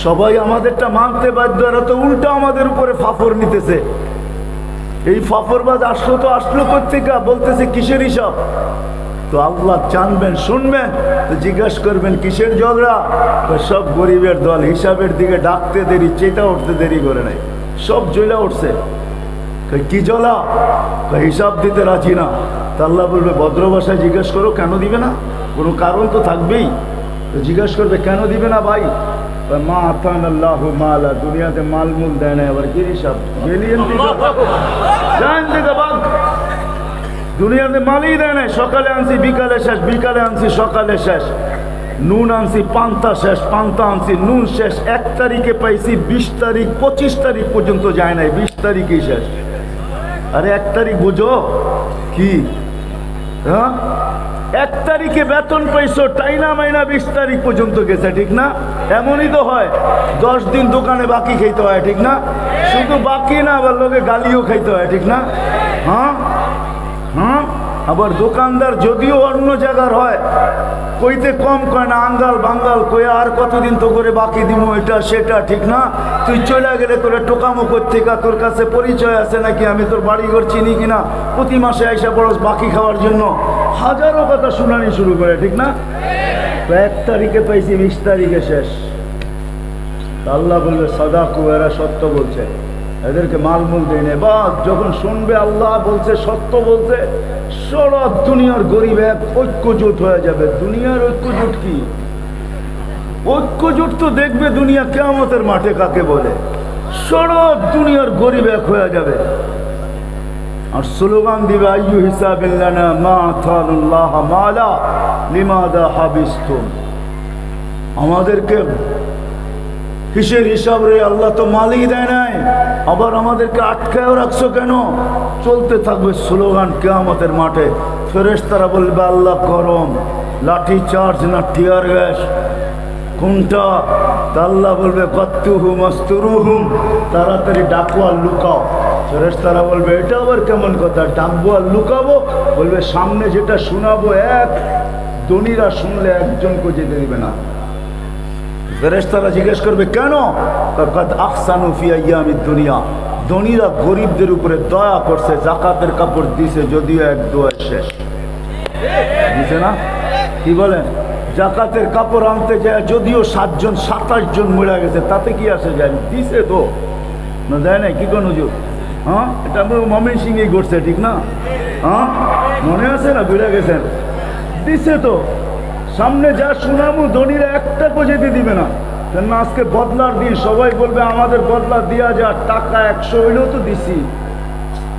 সবাই আমাদেরটা মানতে বাধ্য, এরা তো উল্টা আমাদের উপরে ফাফর নিতেছে। এই ফাফরবাজ আসলো কোত্থেকে, বলতেছে কিসের হিসাব। তো আল্লাহ জানবেন, শুনবেন, তো জিজ্ঞাসা করবেন কিসের ঝগড়া। সব গরিবের দল হিসাবের দিকে ডাকতে দেরি, চেতা উঠতে দেরি করে নাই, সব জ্বলা উঠছে। কি জ্বলা? হিসাব দিতে রাজি না। তা আল্লাহ বলবে ভদ্র ভাষায় জিজ্ঞেস করো, কেন দিবে না? কোনো কারণ তো থাকবেই। তো জিজ্ঞেস করবে কেন দিবে না ভাই? মা আতান আল্লাহ মালা, দুনিয়াতে মালমূল দেয় না, আবার কি হিসাব দুনিয়াতে মালই দেয় না। সকালে আনছি বিকালে শেষ, বিকালে আনছি সকালে শেষ। নুন আনছি, পান্তা শেষ, পান্তা আনছি, নুন শেষ। 1 তারিখে পাইছি, 20 তারিখ 25 তারিখ পর্যন্ত যায় নাই, 20 তারিখেই শেষ। আরে 1 তারিখ বুঝো কি? হ্যাঁ, 1 তারিখে বেতন পাইছো, টাইনা মাইনা 20 তারিখ পর্যন্ত গেছে, ঠিক না? এমনই তো হয়, 10 দিন দোকানে বাকি খাইতে হয়, ঠিক না? শুধু বাকি না, আবার লোকে গালিও খাইতে হয়, ঠিক না? হ্যাঁ হ্যাঁ। আবার দোকানদার যদিও অন্য জায়গার হয়, কইতে কম কয় না, আঙ্গাল বাঙ্গাল কয়ে আর কতদিন তো করে বাকি দিব, এটা সেটা, ঠিক না? তুই চলে গেলে তোরে টোকামো করতে, তোর কাছে পরিচয় আছে নাকি, আমি তোর বাড়ি ঘর চিনি কিনা, প্রতি মাসে আইসা পড়স বাকি খাওয়ার জন্য, হাজারো কথা শুনানি শুরু করে, ঠিক না? 1 তারিখে পাইছি, 20 তারিখে শেষ। আল্লাহ বলবে সাদাকু, এরা সত্য বলছে, এদেরকে মালমূল দেয় না। বা যখন শুনবে আল্লাহ বলছে, সত্য বলছে, সারা দুনিয়ার গরিব এক ঐক্যজোট হয়ে যাবে। দুনিয়ার ঐক্যজোট কি? ঐক্যজোট তো দেখবে দুনিয়া কিয়ামতের মাঠে কাকে বলে। সারা দুনিয়ার গরিব এক হয়ে যাবে আর স্লোগান দিবে, আইয়ু হিসাবিল্লানা মা আতাল্লাহ মালা লিমাদা হাবিস্তুম। আমাদেরকে কিসের হিসাব রে? আল্লাহ তো মালই দেয় নাই, আবার আমাদেরকে আটকায়ও রাখছো কেন? চলতে থাকবে স্লোগান কিয়ামতের মাঠে। ফেরেশতারা বলবে, আল্লাহ গরম, লাঠি চার্জ না টিয়ার গ্যাস, কোনটা? তা আল্লাহ বলবে, কত্তুহুম আস্তুরুহুম, তাড়াতাড়ি ডাকো আর লুকাও। ফেরেশতারা বলবে, এটা আবার কেমন কথা, ডাকবো আর লুকাবো? বলবে, সামনে যেটা শোনাবো এক ধনীরা শুনলে একজনকে যেতে দিবে না। ফেরেশতারা জিজ্ঞেস করবে, কেন? কাদ আহসানু ফি আইয়ামিদ দুনিয়া, ধনীরা গরিবদের উপরে দয়া করছে, জাকাতের কাপড় দিছে, যদিও এক দোয়া শেষ দিছে না। কি বলেন? জাকাতের কাপড় আনতে যায়, যদিও 7 জন 27 জন মরে গেছে, তাতে কি আসে যায়? দিছে তো না, যায় না? কি কোন হুজুর? হ্যাঁ, এটা মমিন সিংই করছে, ঠিক না? হ্যাঁ, মনে আছে না? বুঝে গেছেন, দিছে তো। সামনে যা শোনাবো ধনীরা একটা को যেতে দিবে না, কেন? আজকে বদলার দিন, সবাই বলবে আমাদের বদলা দিয়া যা, টাকা 100 হইলেও তো দিছি,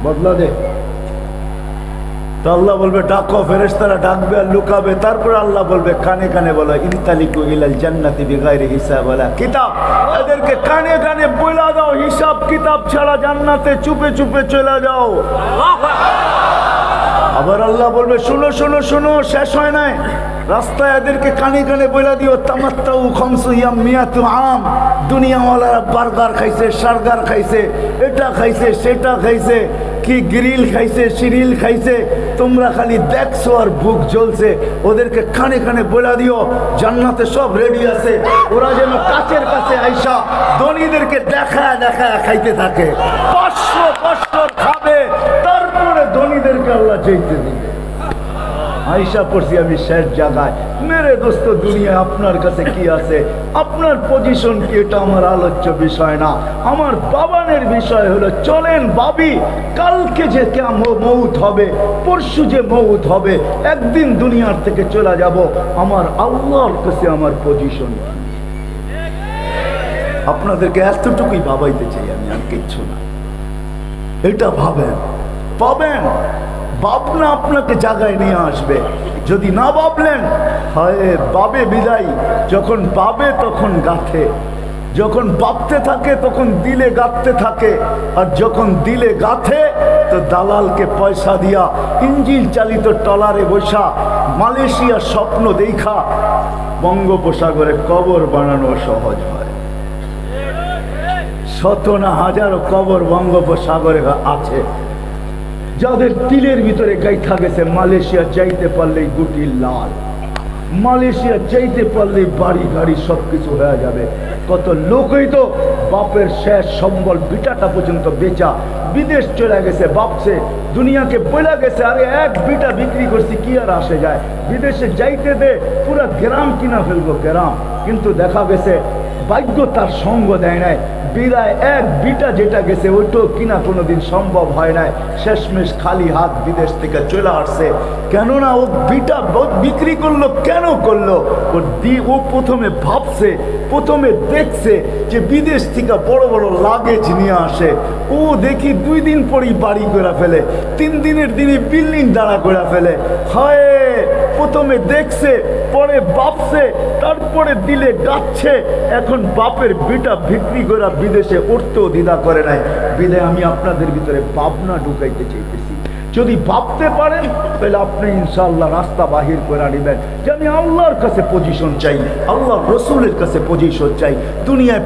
বদলা দে। তো আল্লাহ বলবে, ডাকো। ফেরেশতারা ডাকবে আর লুকাবে। তারপরে আল্লাহ বলবে, কানে কানে বলো, ইনতালিকু ইলাল জান্নাতি বিগাইরি হিসাব ওয়ালা কিতাব। এদেরকে কানে কানে বলে দাও, হিসাব কিতাব ছাড়া জান্নাতে চুপে চুপে চলে যাও। আবার আল্লাহ বলবে, শোনো শোনো শোনো, শেষ হয় নাই, রাস্তায় এদেরকে কানে কানে বলে দিও, তামাত্তাউ খামসু ইয়ামিয়াতু আম। দুনিয়াওয়ালারা বার্গার খাইছে, সার্গার খাইছে, এটা খাইছে, সেটা খাইছে, কি গ্রিল খাইছে, সিরিল খাইছে, তোমরা খালি দেখছো আর বুক জ্বলছে। ওদেরকে কানে কানে বলে দিও, জান্নাতে সব রেডি আছে, ওরা যেন কাছের কাছে আইসা ধনীদেরকে দেখা দেখা খাইতে থাকে, 500 বছর খাবে, তারপরে ধনীদেরকে আল্লাহ যেতে দিবে। আইসা পড়ছি আমি শেষ জায়গায়। মেরে দোস্ত, দুনিয়ায় আপনার কাছে কি আছে, আপনার পজিশন কি, এটা আমার আলোচ্য বিষয় না। আমার বাবানের বিষয় হলো, চলেন ভাবি, কালকে যে মৌত হবে, পরশু যে মৌত হবে, একদিন দুনিয়ার থেকে চলে যাব, আমার আল্লাহর কাছে আমার পজিশন কি। আপনাদেরকে এতটুকুই ভাবাইতে চাই আমি, আর কিচ্ছু না। এটা ভাবেন, পাবেন। ভাবনা আপনাকে জায়গায় নিয়ে আসবে। যদি না ভাবলেন, হয় বাবে বিদায়। যখন পাবে তখন গাথে, যখন ভাবতে থাকে তখন দিলে গাঁথতে থাকে, আর যখন দিলে গাথে তো দালালকে পয়সা দিয়া ইঞ্জিন চালিত ট্রলারে বসা মালয়েশিয়ার স্বপ্ন দেখা বঙ্গোপসাগরে কবর বানানো সহজ হয়। শত না হাজারো কবর বঙ্গোপসাগরে আছে, যাদের তিলের ভিতরে গাইথা গেছে, মালয়েশিয়া যাইতে পারলেই গুটি লাল, মালয়েশিয়া যাইতে পারলেই বাড়ি গাড়ি সবকিছু হয়ে যাবে। কত লোকই তো বাপের শেষ সম্বল বিটাটা পর্যন্ত বেচা বিদেশ চলে গেছে, ভাবছে দুনিয়াকে বলে গেছে, আরে 1 বিটা বিক্রি করছি কি আর আসে যায়, বিদেশে যাইতে দে, পুরা গ্রাম কিনা ফেলবো গ্রাম। কিন্তু দেখা গেছে ভাগ্য তার সঙ্গ দেয় নাই, বিদায় 1 বিটা যেটা গেছে ওইটাও কিনা কোনোদিন সম্ভব হয় নাই। শেষমেশ খালি হাত বিদেশ থেকে চলে আসছে। কেননা ও বিটা বিক্রি করলো, কেন করলো? ও প্রথমে ভাবছে, প্রথমে দেখছে যে বিদেশ থেকে বড় বড় লাগেজ নিয়ে আসে, ও দেখি 2 দিন পরেই বাড়ি করে ফেলে, 3 দিনের দিনই বিল্ডিং দাঁড়া করে ফেলে। হয় প্রথমে দেখছে, পরে বাপছে, তারপরে দিলে গাচ্ছে। এখন বাপের বিটা বিক্রি করে বিদেশে উঠতেও দ্বিধা করে নাই। বিদে আমি আপনাদের ভিতরে ভাবনা ঢুকাইতে চাইতেছি, যদি ভাবতে পারেন তাহলে আপনি ইনশাআল্লাহ রাস্তা বাহির করে নিবেন যে আমি আল্লাহর কাছে পজিশন চাই, আল্লাহ রসুলের কাছে পজিশন চাই। দুনিয়ায়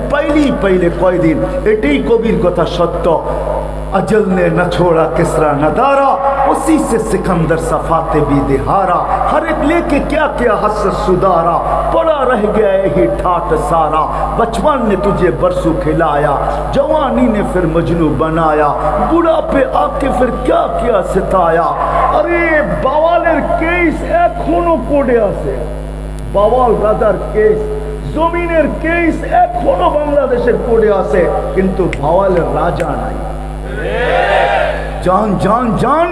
পাইলে কয়দিন, এটাই কবির কথা সত্য। अजल ने न छोड़ा किसरा न दारा, उसी से सिकंदर सफाते भी दिहारा। हर एक लेके क्या क्या हसरत सुधारा, पड़ा रह गया ही ठाट सारा। बचपन ने तुझे बरसों खिलाया, जवानी ने फिर मजनू बनाया, बुढ़ापे आके फिर क्या क्या सिताया। अरे बावालेर केस एखोनो कोडे आछे, बावाल राजार केस, जमीনের কেস এখনো বাংলাদেশের কোডে আছে, কিন্তু বাওয়ালের রাজা নাই। জান জান জান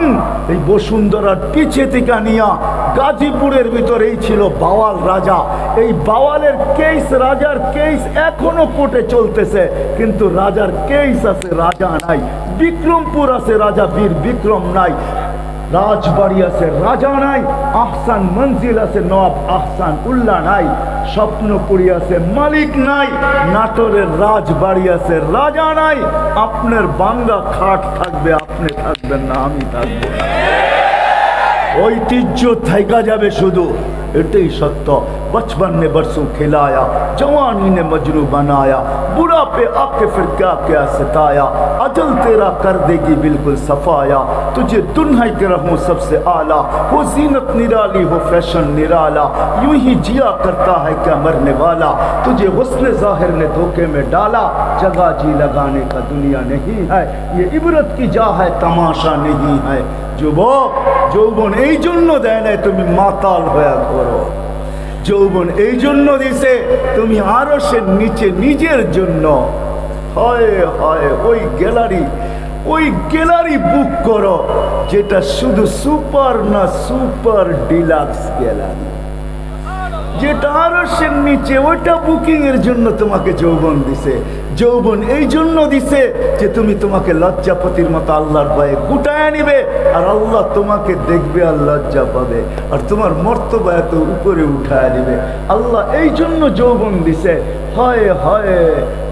এই বসুন্ধরার পিছে থেকে নিয়া গাজীপুরের ভিতরেই ছিল বাওয়াল রাজা। এই বাওয়ালের কেস, রাজার কেস এখনো কোর্টে চলতেছে, কিন্তু রাজার কেস আছে, রাজা নাই। বিক্রমপুর আছে, রাজা বীর বিক্রম নাই। রাজবাড়ি আছে, রাজা নাই। আহসান মঞ্জিল আছে, নবাব আহসান উল্লাহ নাই। স্বপ্নপুরী আছে, মালিক নাই। নাটোরের রাজবাড়ি আছে, রাজা নাই। আপনার বাংলা খাট থাকবে, আপনি থাকবেন না, আমি থাকবো না। ঐতিহ্য থাইকা যাবে শুধু, এটাই সত্য। बचपन ने बरसों खिलाया, जवानी ने मजनू बनाया, बुढ़ापे आके फिर क्या क्या सताया। अजल तेरा कर देगी बिल्कुल सफाया, तुझे दुन्हाई के रहूं सबसे आला। हो जीनत निराली हो फैशन निराला, यूं ही जिया करता है क्या मरने वाला। तुझे हुस्न जाहिर ने धोखे में डाला, जगह जी लगाने का दुनिया नहीं है। ये इबरत की जा है, तमाशा नहीं है। যুবক, যৌবন এই জন্য দেয় না তুমি মাতাল হয়ে ঘোরো। যৌবন এই জন্য দিছে তুমি আরশের নিচে নিজের জন্য। হয় হয় ওই গ্যালারি বুক করো, যেটা শুধু সুপার না সুপার ডিলাক্স গ্যালারি, যেটা আরশের নিচে, ওইটা বুকিং এর জন্য তোমাকে যৌবন দিছে। যৌবন এই জন্য দিছে যে তুমি তোমাকে লজ্জাপতির মতো আল্লাহর ভয়ে গুটায় নিবে, আর আল্লাহ তোমাকে দেখবে আর লজ্জা পাবে, আর তোমার মর্তবা এত উপরে উঠায় দিবে। আল্লাহ এই জন্য যৌবন দিছে। হয় হয়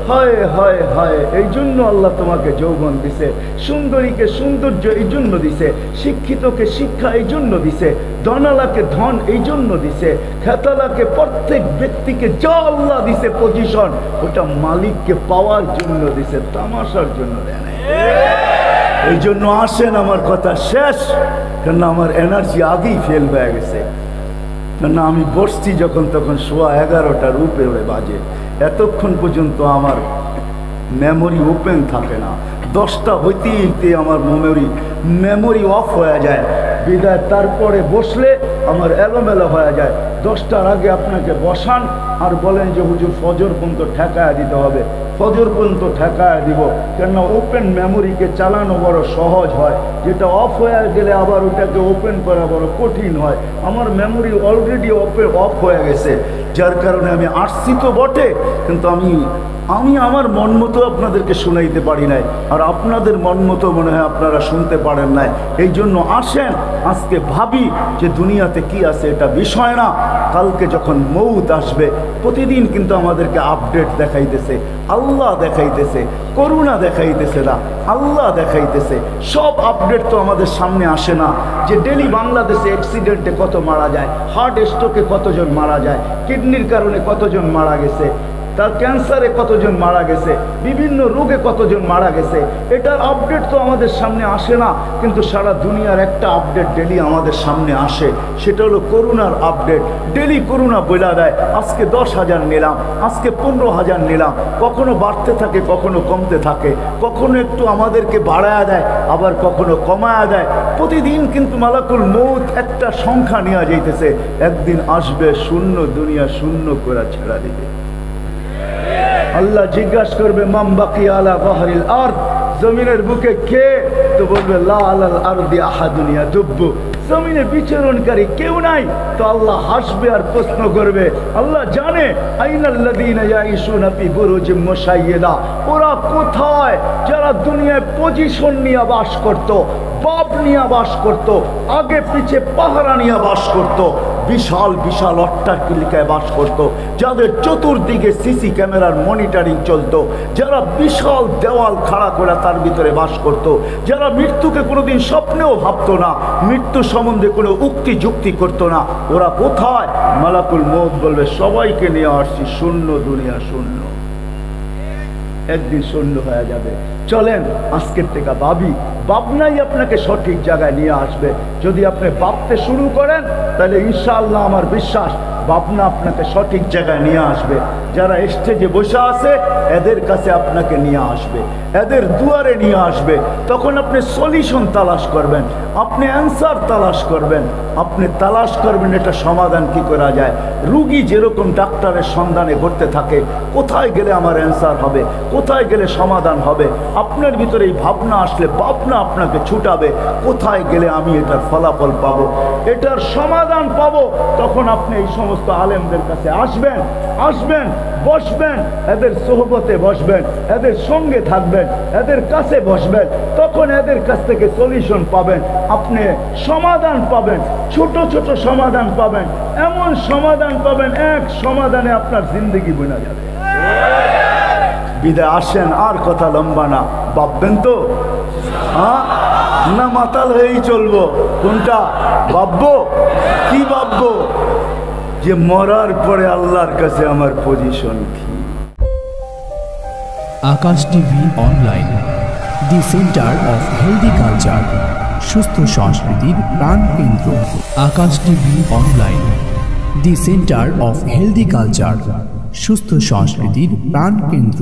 হয় হয় হয় এই জন্য আল্লাহ তোমাকে যৌবন দিছে। সুন্দরীকে সৌন্দর্য এই জন্য দিছে, শিক্ষিতকে শিক্ষা এই জন্য দিছে, ধনালাকে ধন এই জন্য দিছে, খেতালাকে, প্রত্যেক ব্যক্তিকে যা আল্লাহ দিছে পজিশন, ওটা মালিককে পাওয়ার জন্য দিছে, তামাশার জন্য দেয় না। এই জন্য আসেন, আমার কথা শেষ, কেন আমার এনার্জি আগেই ফেল হয়ে গেছে। কেন আমি বসছি যখন তখন 11:15টার উপরে বাজে, এতক্ষণ পর্যন্ত আমার মেমোরি ওপেন থাকে না। 10টা হইতে আমার মেমোরি অফ হয়ে যায় বিদায়। তারপরে বসলে আমার এলোমেলো হয়ে যায়। 10টার আগে আপনাকে বসান আর বলেন যে হুজুর ফজর পর্যন্ত ঠেকায়া দিতে হবে, ফজর পর্যন্ত ঠেকায়া দিব। কেননা ওপেন মেমোরিকে চালানো বড় সহজ হয়, যেটা অফ হয়ে গেলে আবার ওটাকে ওপেন করা বড় কঠিন হয়। আমার মেমোরি অলরেডি অফ হয়ে গেছে, যার কারণে আমি আসছি তো বটে, কিন্তু আমি আমার মন মতো আপনাদেরকে শুনাইতে পারি নাই, আর আপনাদের মন মতো মনে হয় আপনারা শুনতে পারেন নাই। এই জন্য আসেন, আজকে ভাবি যে দুনিয়াতে কি আছে এটা বিষয় না, কালকে যখন মৌত আসবে। প্রতিদিন কিন্তু আমাদেরকে আপডেট দেখাইতেছে, আল্লাহ দেখাইতেছে, করুণা দেখাইতেছে না, আল্লাহ দেখাইতেছে। সব আপডেট তো আমাদের সামনে আসে না, যে ডেলি বাংলাদেশে অ্যাক্সিডেন্টে কত মারা যায়, হার্ট স্ট্রোকে কতজন মারা যায়, কিডনির কারণে কতজন মারা গেছে, তার ক্যান্সারে কতজন মারা গেছে, বিভিন্ন রোগে কতজন মারা গেছে, এটার আপডেট তো আমাদের সামনে আসে না। কিন্তু সারা দুনিয়ার একটা আপডেট ডেলি আমাদের সামনে আসে, সেটা হলো করোনার আপডেট। ডেলি করোনা বইলা দেয়, আজকে 10,000 নিলাম, আজকে 15,000 নিলাম, কখনো বাড়তে থাকে, কখনো কমতে থাকে, কখনো একটু আমাদেরকে বাড়ায়া দেয়, আবার কখনো কমায়া দেয়। প্রতিদিন কিন্তু মালাকুল মউত একটা সংখ্যা নিয়ে যাইতেছে, একদিন আসবে শূন্য, দুনিয়া শূন্য করে ছেড়া দিবে। আল্লাহ জিজ্ঞাসা করবে মান বাকিয়া আলা যাহরিল আরদ, জমিনের বুকে কে? তো বলবে লা আলাল আরদি আহাদুন ইয়াদুব্বু, জমিনে বিচরণকারী কেউ নাই। তো আল্লাহ হাসবে আর প্রশ্ন করবে, আল্লাহ জানে আইনাল্লাযীনা ইয়াঈশুনা ফি বুরুজিম মুশাইয়্যিদা, ওরা কোথায় যারা দুনিয়ায় পজিশন নিয়ে বাস করত, বাপ নিয়ে বাস করত, আগে পিছে পাহারা নিয়ে বাস করত, বিশাল বিশাল অট্টালিকায় বাস করত, যাদের চতুর্দিকে সিসি ক্যামেরার মনিটরিং চলতো, যারা বিশাল দেওয়াল খাড়া করে তার ভিতরে বাস করত, যারা মৃত্যুকে কোনোদিন স্বপ্নেও ভাবতো না, মৃত্যু সম্বন্ধে কোনো উক্তি যুক্তি করতো না, ওরা কোথায়? মালাকুল মউত বলবে সবাইকে নিয়ে আসছি, শূন্য দুনিয়া শূন্য, একদিন শূন্য হয়ে যাবে। চলেন আজকের থেকে ভাবি, ভাবনাই আপনাকে সঠিক জায়গায় নিয়ে আসবে। যদি আপনি ভাবতে শুরু করেন তাহলে ইনশাআল্লাহ আমার বিশ্বাস ভাবনা আপনাকে সঠিক জায়গায় নিয়ে আসবে। যারা স্টেজে বসে আছে এদের কাছে আপনাকে নিয়ে আসবে, এদের দুয়ারে নিয়ে আসবে। তখন আপনি সলিউশন তালাশ করবেন, আপনি অ্যান্সার তালাশ করবেন, আপনি তালাশ করবেন এটা সমাধান কি করা যায়। রুগী যেরকম ডাক্তারের সন্ধানে ঘুরতে থাকে, কোথায় গেলে আমার অ্যান্সার হবে, কোথায় গেলে সমাধান হবে, আপনার ভিতরে এই ভাবনা আসলে ভাবনা আপনাকে ছুটাবে কোথায় গেলে আমি এটার ফলাফল পাবো, এটার সমাধান পাবো। তখন আপনি এই সমস্ত আলেমদের কাছে আসবেন, বসবেন, এদের সোহবতে বসবেন, এদের সঙ্গে থাকবেন, এদের কাছে বসবেন, তখন এদের কাছ থেকে সলিউশন পাবেন, আপনি সমাধান পাবেন, ছোট ছোট সমাধান পাবেন, এমন সমাধান পাবেন এক সমাধানে আপনার জিন্দগি বনে যাবে। বিদায় আসেন, আর কথা লম্বা না, ভাববেন তো হ্যাঁ না মাতাল হয়েই চলবো? কোনটা ভাববো? কি ভাববো? যে মরার পরে আল্লাহর কাছে আমার পজিশন কি? Akash TV online, the centre of healthy culture, সুস্থ সংস্কৃতির প্রাণ কেন্দ্র। Akash TV online, the centre of healthy culture, সুস্থ সংস্কৃতির প্রাণ কেন্দ্র।